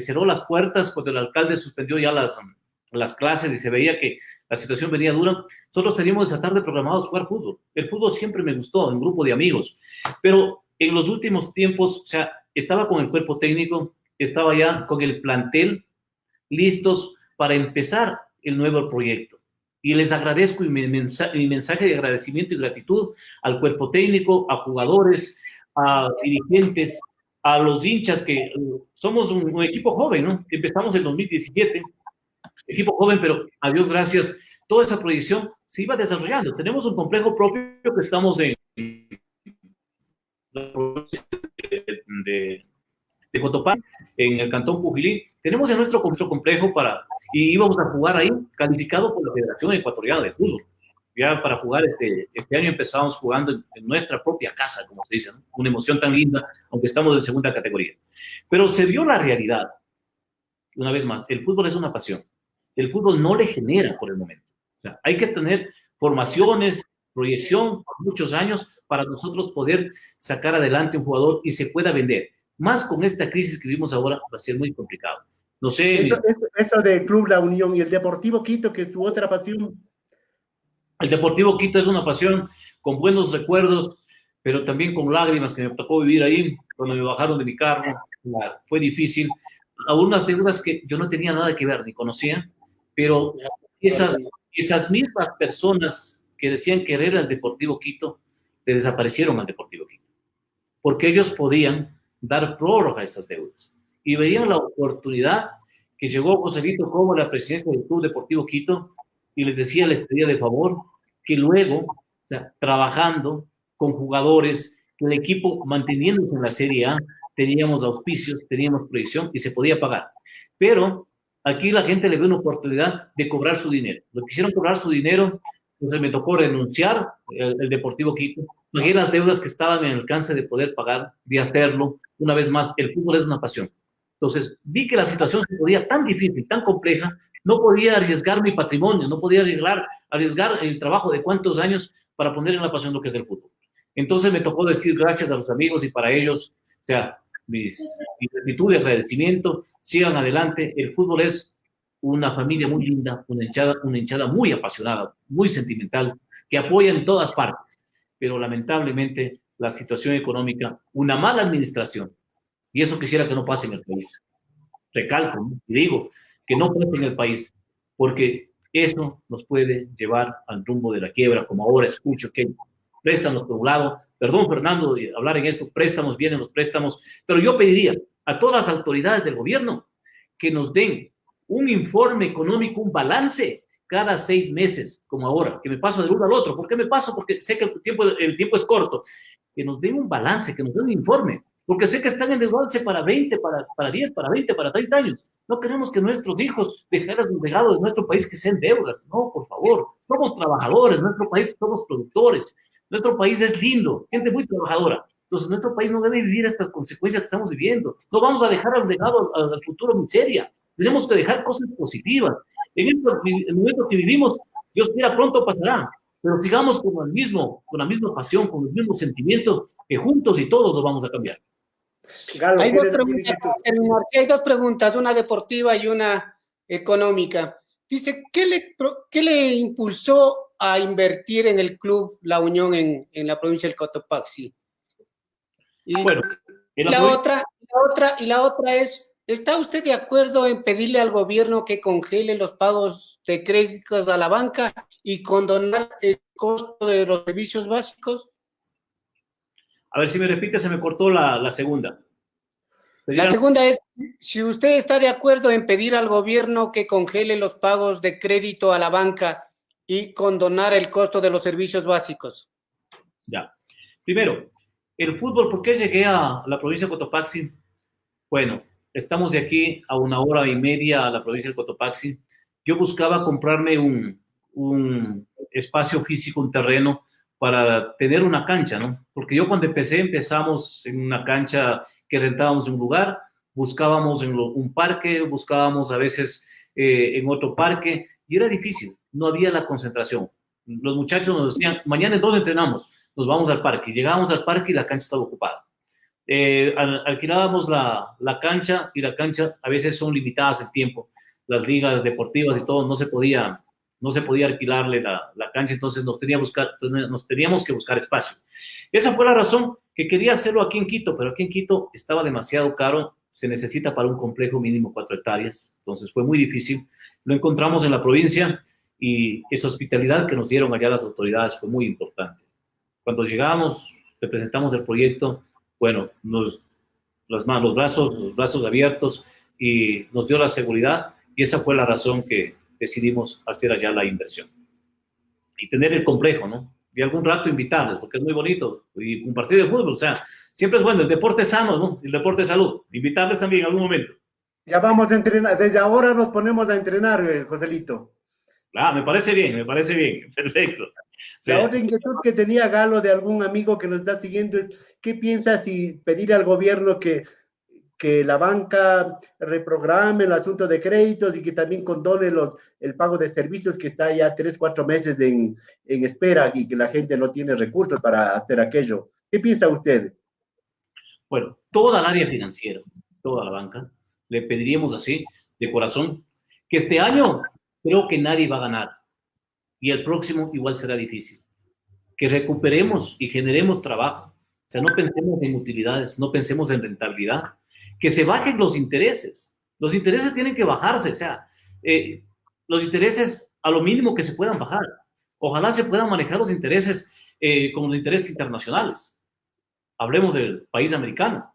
S4: cerró las puertas, cuando el alcalde suspendió ya las clases y se veía que la situación venía dura, nosotros teníamos esa tarde programados jugar fútbol. El fútbol siempre me gustó, en grupo de amigos. Pero en los últimos tiempos, o sea, estaba con el cuerpo técnico, estaba ya con el plantel listos para empezar el nuevo proyecto. Y les agradezco, y mi mensaje de agradecimiento y gratitud al cuerpo técnico, a jugadores, a dirigentes, a los hinchas, que somos un equipo joven, ¿no? Empezamos en 2017, equipo joven, pero a Dios gracias, toda esa proyección se iba desarrollando. Tenemos un complejo propio que estamos de Cotopán, en el Cantón Pujilí. Tenemos en nuestro complejo y íbamos a jugar ahí, calificado por la Federación Ecuatoriana de Fútbol. Ya para jugar este año empezamos jugando en nuestra propia casa, como se dice, ¿no? Una emoción tan linda, aunque estamos en segunda categoría. Pero se vio la realidad. Una vez más, el fútbol es una pasión. El fútbol no le genera por el momento. O sea, hay que tener formaciones, proyección por muchos años para nosotros poder sacar adelante un jugador y se pueda vender. Más con esta crisis que vivimos ahora va a ser muy complicado. No sé.
S3: Eso del Club La Unión y el Deportivo Quito, que es su otra pasión.
S4: El Deportivo Quito es una pasión con buenos recuerdos, pero también con lágrimas que me tocó vivir ahí cuando me bajaron de mi carro. Fue difícil. Algunas deudas que yo no tenía nada que ver, ni conocía, pero esas mismas personas que decían querer al Deportivo Quito, le desaparecieron al Deportivo Quito, porque ellos podían dar prórroga a esas deudas y veían la oportunidad que llegó Joselito Cobo a la presidencia del Club Deportivo Quito y les pedía de favor que luego, o sea, trabajando con jugadores, que el equipo manteniéndose en la Serie A, teníamos auspicios, teníamos proyección y se podía pagar. Pero aquí la gente le ve una oportunidad de cobrar su dinero. Lo quisieron cobrar su dinero, entonces me tocó renunciar el Deportivo Quito, pagué las deudas que estaban en el alcance de poder pagar, de hacerlo. Una vez más, el fútbol es una pasión. Entonces vi que la situación se podía tan difícil, tan compleja, no podía arriesgar mi patrimonio, no podía arriesgar el trabajo de cuántos años para poner en la pasión lo que es el fútbol. Entonces me tocó decir gracias a los amigos y para ellos, o sea, mi gratitud y agradecimiento, sigan adelante. El fútbol es una familia muy linda, una hinchada muy apasionada, muy sentimental, que apoya en todas partes, pero lamentablemente la situación económica, una mala administración, y eso quisiera que no pase en el país. Recalco, ¿no? Y digo que no pase en el país, porque eso nos puede llevar al rumbo de la quiebra, como ahora escucho que préstamos por un lado. Perdón, Fernando, de hablar en esto, préstamos, vienen los préstamos, pero yo pediría a todas las autoridades del gobierno que nos den un informe económico, un balance cada 6 meses, como ahora, que me paso de uno al otro. ¿Por qué me paso? Porque sé que el tiempo es corto. Que nos den un balance, que nos den un informe, porque sé que están endeudándose para 20, para 10, para 20, para 30 años. No queremos que nuestros hijos dejaran un legado de nuestro país que sean deudas. No, por favor. Somos trabajadores, nuestro país somos productores. Nuestro país es lindo, gente muy trabajadora. Entonces, nuestro país no debe vivir estas consecuencias que estamos viviendo. No vamos a dejar al legado al futuro miseria. Tenemos que dejar cosas positivas. En el momento que vivimos, Dios quiera pronto pasará, pero sigamos con la misma pasión, con el mismo sentimiento, que juntos y todos lo vamos a cambiar.
S3: Galo,
S2: Hay dos preguntas para terminar. Hay dos preguntas, una deportiva y una económica. Dice, ¿qué le impulsó a invertir en el club La Unión en la provincia del Cotopaxi? Y
S4: bueno,
S2: la otra es, ¿está usted de acuerdo en pedirle al gobierno que congele los pagos de créditos a la banca y condonar el costo de los servicios básicos?
S4: A ver si me repite, se me cortó la segunda.
S2: La segunda es, si usted está de acuerdo en pedir al gobierno que congele los pagos de crédito a la banca y condonar el costo de los servicios básicos.
S4: Ya. Primero, el fútbol, ¿por qué llegué a la provincia de Cotopaxi? Bueno, estamos de aquí a 1 hora y media a la provincia de Cotopaxi. Yo buscaba comprarme un espacio físico, un terreno, para tener una cancha, ¿no? Porque yo cuando empezamos en una cancha que rentábamos en un lugar, buscábamos en un parque, buscábamos a veces en otro parque, y era difícil, no había la concentración. Los muchachos nos decían, mañana ¿en dónde entrenamos? Nos vamos al parque. Llegábamos al parque y la cancha estaba ocupada. Alquilábamos la cancha, y la cancha a veces son limitadas en tiempo. Las ligas deportivas y todo, no se podía alquilarle la cancha, entonces nos teníamos que buscar espacio. Esa fue la razón que quería hacerlo aquí en Quito, pero aquí en Quito estaba demasiado caro, se necesita para un complejo mínimo 4 hectáreas, entonces fue muy difícil. Lo encontramos en la provincia y esa hospitalidad que nos dieron allá las autoridades fue muy importante. Cuando llegamos, le presentamos el proyecto, bueno, los brazos abiertos, y nos dio la seguridad, y esa fue la razón que decidimos hacer allá la inversión. Y tener el complejo, ¿no? Y algún rato invitarles, porque es muy bonito. Y un partido de fútbol, o sea, siempre es bueno. El deporte es sano, ¿no? El deporte es salud. Invitarles también en algún momento.
S3: Ya vamos a entrenar. Desde ahora nos ponemos a entrenar, Joselito.
S4: Ah, me parece bien. Perfecto.
S3: La otra inquietud que tenía Galo de algún amigo que nos está siguiendo es, ¿qué piensa si pedir al gobierno que la banca reprograme el asunto de créditos y que también condone el pago de servicios que está ya 3-4 meses en espera y que la gente no tiene recursos para hacer aquello? ¿Qué piensa usted?
S4: Bueno, toda el área financiera, toda la banca, le pediríamos así, de corazón, que este año creo que nadie va a ganar y el próximo igual será difícil. Que recuperemos y generemos trabajo. O sea, no pensemos en utilidades, no pensemos en rentabilidad. Que se bajen los intereses. Los intereses tienen que bajarse, o sea, los intereses a lo mínimo que se puedan bajar. Ojalá se puedan manejar los intereses como los intereses internacionales. Hablemos del país americano,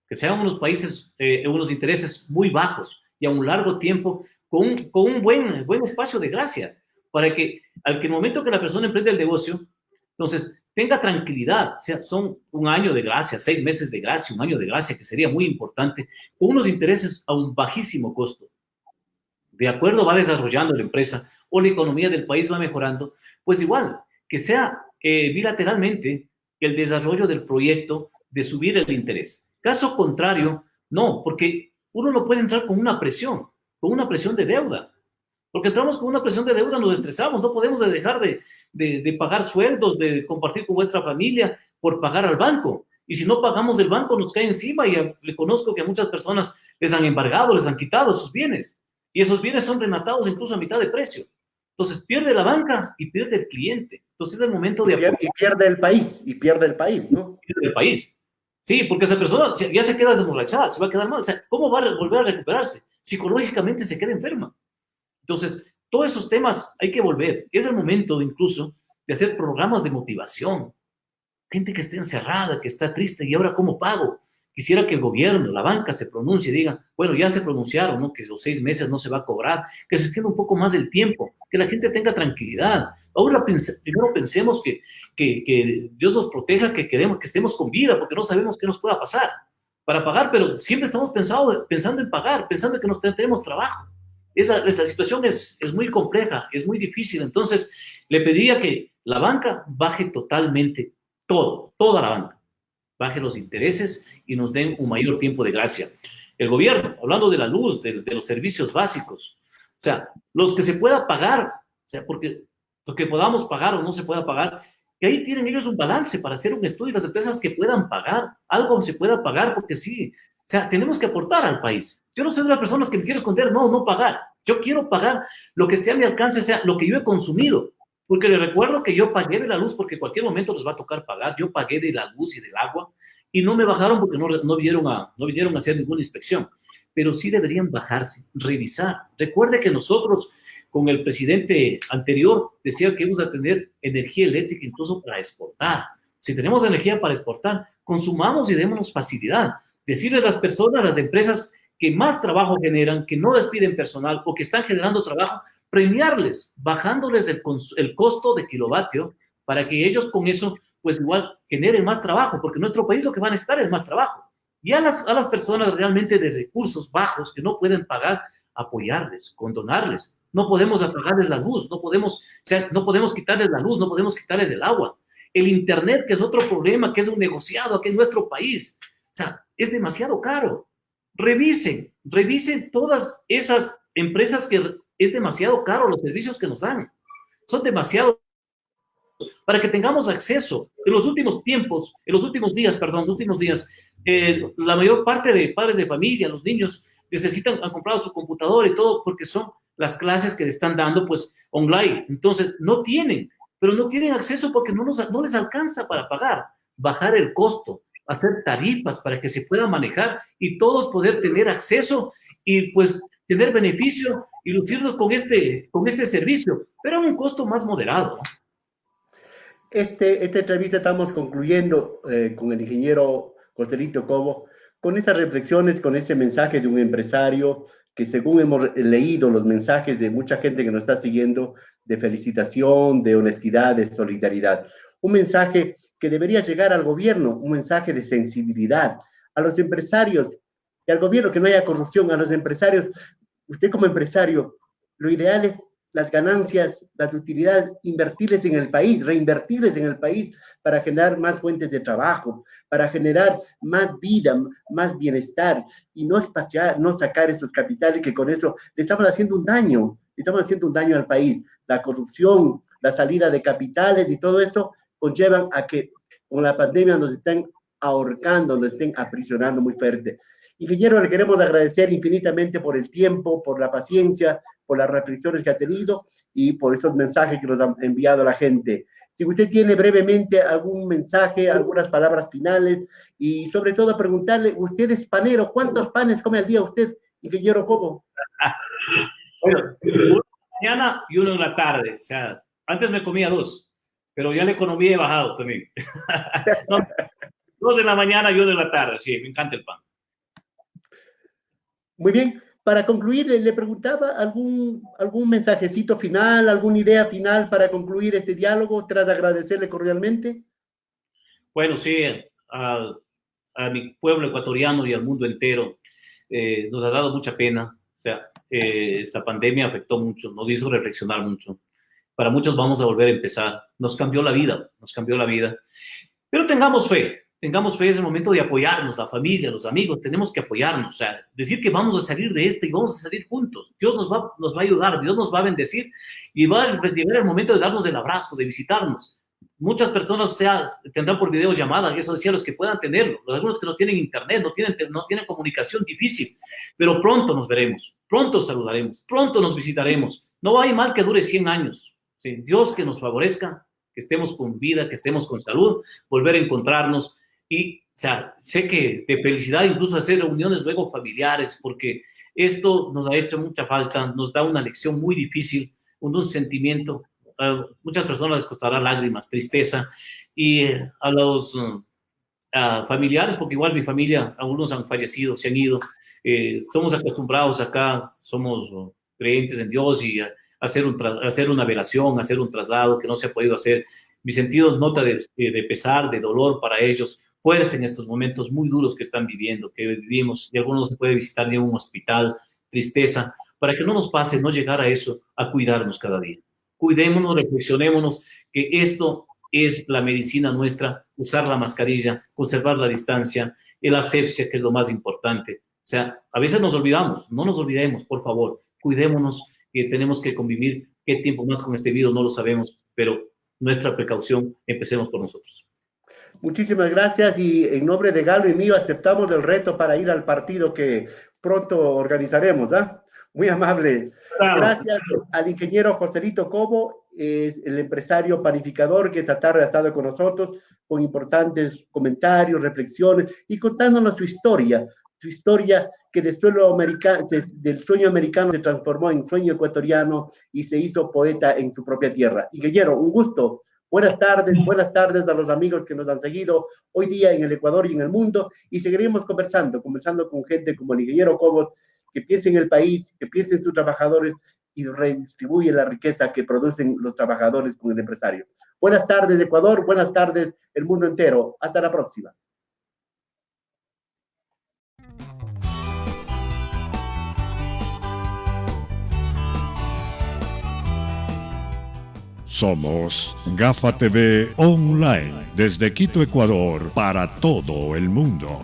S4: que sean unos países, unos intereses muy bajos y a un largo tiempo con un buen espacio de gracia, para que al momento que la persona emprende el negocio, entonces tenga tranquilidad, o sea, son 1 año de gracia, 6 meses de gracia, 1 año de gracia, que sería muy importante, con unos intereses a un bajísimo costo. De acuerdo, va desarrollando la empresa o la economía del país va mejorando, pues igual, que sea bilateralmente el desarrollo del proyecto de subir el interés. Caso contrario, no, porque uno no puede entrar con una presión de deuda. Porque entramos con una presión de deuda, nos estresamos, no podemos dejar de pagar sueldos, de compartir con vuestra familia por pagar al banco. Y si no pagamos el banco, nos cae encima, y le conozco que a muchas personas les han embargado, les han quitado sus bienes. Y esos bienes son rematados incluso a mitad de precio. Entonces pierde la banca y pierde el cliente. Entonces es el momento de...
S3: Y pierde el país, ¿no?
S4: Pierde el país. Sí, porque esa persona ya se queda desmoralizada, se va a quedar mal. O sea, ¿cómo va a volver a recuperarse? Psicológicamente se queda enferma. Entonces, todos esos temas hay que volver. Es el momento incluso de hacer programas de motivación. Gente que esté encerrada, que está triste, ¿y ahora cómo pago? Quisiera que el gobierno, la banca se pronuncie y diga, bueno, ya se pronunciaron, ¿no? Que los 6 meses no se va a cobrar, que se extienda un poco más el tiempo, que la gente tenga tranquilidad. Ahora primero pensemos que Dios nos proteja, que estemos con vida, porque no sabemos qué nos pueda pasar. para pagar, pero siempre estamos pensando en pagar, pensando que tenemos trabajo. Esa situación es muy compleja, es muy difícil. Entonces, le pediría que la banca baje totalmente toda la banca, baje los intereses y nos den un mayor tiempo de gracia. El gobierno, hablando de la luz, de los servicios básicos, o sea, los que se pueda pagar, o sea, porque lo que podamos pagar o no se pueda pagar, que ahí tienen ellos un balance para hacer un estudio, las empresas que puedan pagar, algo se pueda pagar, porque sí, o sea, tenemos que aportar al país. Yo no soy de las personas que me quiero esconder, no pagar. Yo quiero pagar lo que esté a mi alcance, sea lo que yo he consumido. Porque les recuerdo que yo pagué de la luz porque en cualquier momento les va a tocar pagar. Yo pagué de la luz y del agua y no me bajaron porque no vinieron a hacer ninguna inspección. Pero sí deberían bajarse, revisar. Recuerde que nosotros, con el presidente anterior, decía que íbamos a tener energía eléctrica incluso para exportar. Si tenemos energía para exportar, consumamos y démonos facilidad. Decirles a las personas, a las empresas que más trabajo generan, que no despiden personal o que están generando trabajo, premiarles, bajándoles el costo de kilovatio para que ellos con eso, pues igual generen más trabajo, porque nuestro país lo que va a necesitar es más trabajo. Y a las personas realmente de recursos bajos que no pueden pagar, apoyarles, condonarles. No podemos apagarles la luz, no podemos quitarles la luz, no podemos quitarles el agua. El internet, que es otro problema, que es un negociado aquí en nuestro país. O sea, es demasiado caro. Revisen todas esas empresas que es demasiado caro los servicios que nos dan. Son demasiado para que tengamos acceso. En los últimos días, la mayor parte de padres de familia, los niños, han comprado su computadora y todo porque son las clases que le están dando pues online. Entonces no tienen acceso porque no les alcanza para pagar. Bajar el costo, hacer tarifas para que se pueda manejar y todos poder tener acceso y pues tener beneficio y lucirnos con este servicio, pero a un costo más moderado.
S3: Esta entrevista estamos concluyendo con el ingeniero Joselito Cobo, con esas reflexiones, con ese mensaje de un empresario que, según hemos leído los mensajes de mucha gente que nos está siguiendo, de felicitación, de honestidad, de solidaridad. Un mensaje que debería llegar al gobierno, un mensaje de sensibilidad a los empresarios y al gobierno, que no haya corrupción, a los empresarios. Usted como empresario, lo ideal es las ganancias, las utilidades, invertirles en el país, reinvertirles en el país para generar más fuentes de trabajo, para generar más vida, más bienestar y no espaciar, no sacar esos capitales que con eso le estamos haciendo un daño al país. La corrupción, la salida de capitales y todo eso conllevan a que con la pandemia nos estén ahorcando, nos estén aprisionando muy fuerte. Ingeniero, le queremos agradecer infinitamente por el tiempo, por la paciencia, por las reflexiones que ha tenido y por esos mensajes que nos ha enviado la gente. Si usted tiene brevemente algún mensaje, algunas palabras finales y sobre todo preguntarle, usted es panero, ¿cuántos panes come al día usted, ingeniero Cobo?
S4: Bueno, uno en la mañana y uno en la tarde. O sea, antes me comía 2, pero ya la economía he bajado también. No, 2 en la mañana y 1 en la tarde, sí, me encanta el pan.
S3: Muy bien, para concluir, le preguntaba algún mensajecito final, alguna idea final para concluir este diálogo, tras agradecerle cordialmente.
S4: Bueno, sí, a mi pueblo ecuatoriano y al mundo entero nos ha dado mucha pena. O sea, esta pandemia afectó mucho, nos hizo reflexionar mucho. Para muchos vamos a volver a empezar. Nos cambió la vida. Pero tengamos fe, es el momento de apoyarnos, la familia, los amigos, tenemos que apoyarnos, o sea, decir que vamos a salir de esto y vamos a salir juntos. Dios nos va a ayudar, Dios nos va a bendecir y va a llegar el momento de darnos el abrazo, de visitarnos. Muchas personas tendrán por videollamada, y eso decía, los que puedan tenerlo, algunos que no tienen internet, no tienen comunicación, difícil, pero pronto nos veremos, pronto saludaremos, pronto nos visitaremos. No hay mal que dure 100 años. ¿Sí? Dios que nos favorezca, que estemos con vida, que estemos con salud, volver a encontrarnos. Y, o sea, sé que de felicidad incluso hacer reuniones luego familiares, porque esto nos ha hecho mucha falta, nos da una lección muy difícil, un sentimiento. A muchas personas les costará lágrimas, tristeza. Y a los familiares, porque igual mi familia, algunos han fallecido, se han ido. Somos acostumbrados acá, somos creyentes en Dios y hacer una velación, hacer un traslado que no se ha podido hacer. Mi sentido nota de pesar, de dolor para ellos, fuerza en estos momentos muy duros que están viviendo, que vivimos, y algunos no se puede visitar ni un hospital, tristeza, para que no nos pase, no llegar a eso, a cuidarnos cada día. Cuidémonos, reflexionémonos, que esto es la medicina nuestra, usar la mascarilla, conservar la distancia, el asepsia, que es lo más importante. O sea, a veces nos olvidamos, no nos olvidemos, por favor, cuidémonos, que tenemos que convivir. Qué tiempo más con este virus no lo sabemos, pero nuestra precaución, empecemos por nosotros.
S3: Muchísimas gracias, y en nombre de Galo y mío aceptamos el reto para ir al partido que pronto organizaremos, ¿ah? Muy amable.
S4: Claro.
S3: Gracias al ingeniero Joselito Cobo, es el empresario panificador que esta tarde ha estado con nosotros con importantes comentarios, reflexiones y contándonos su historia que del sueño americano se transformó en sueño ecuatoriano y se hizo poeta en su propia tierra. Ingeniero, un gusto. Buenas tardes a los amigos que nos han seguido hoy día en el Ecuador y en el mundo, y seguiremos conversando con gente como el ingeniero Cobos, que piense en el país, que piense en sus trabajadores y redistribuye la riqueza que producen los trabajadores con el empresario. Buenas tardes, Ecuador, buenas tardes, el mundo entero. Hasta la próxima.
S1: Somos Gafa TV Online, desde Quito, Ecuador, para todo el mundo.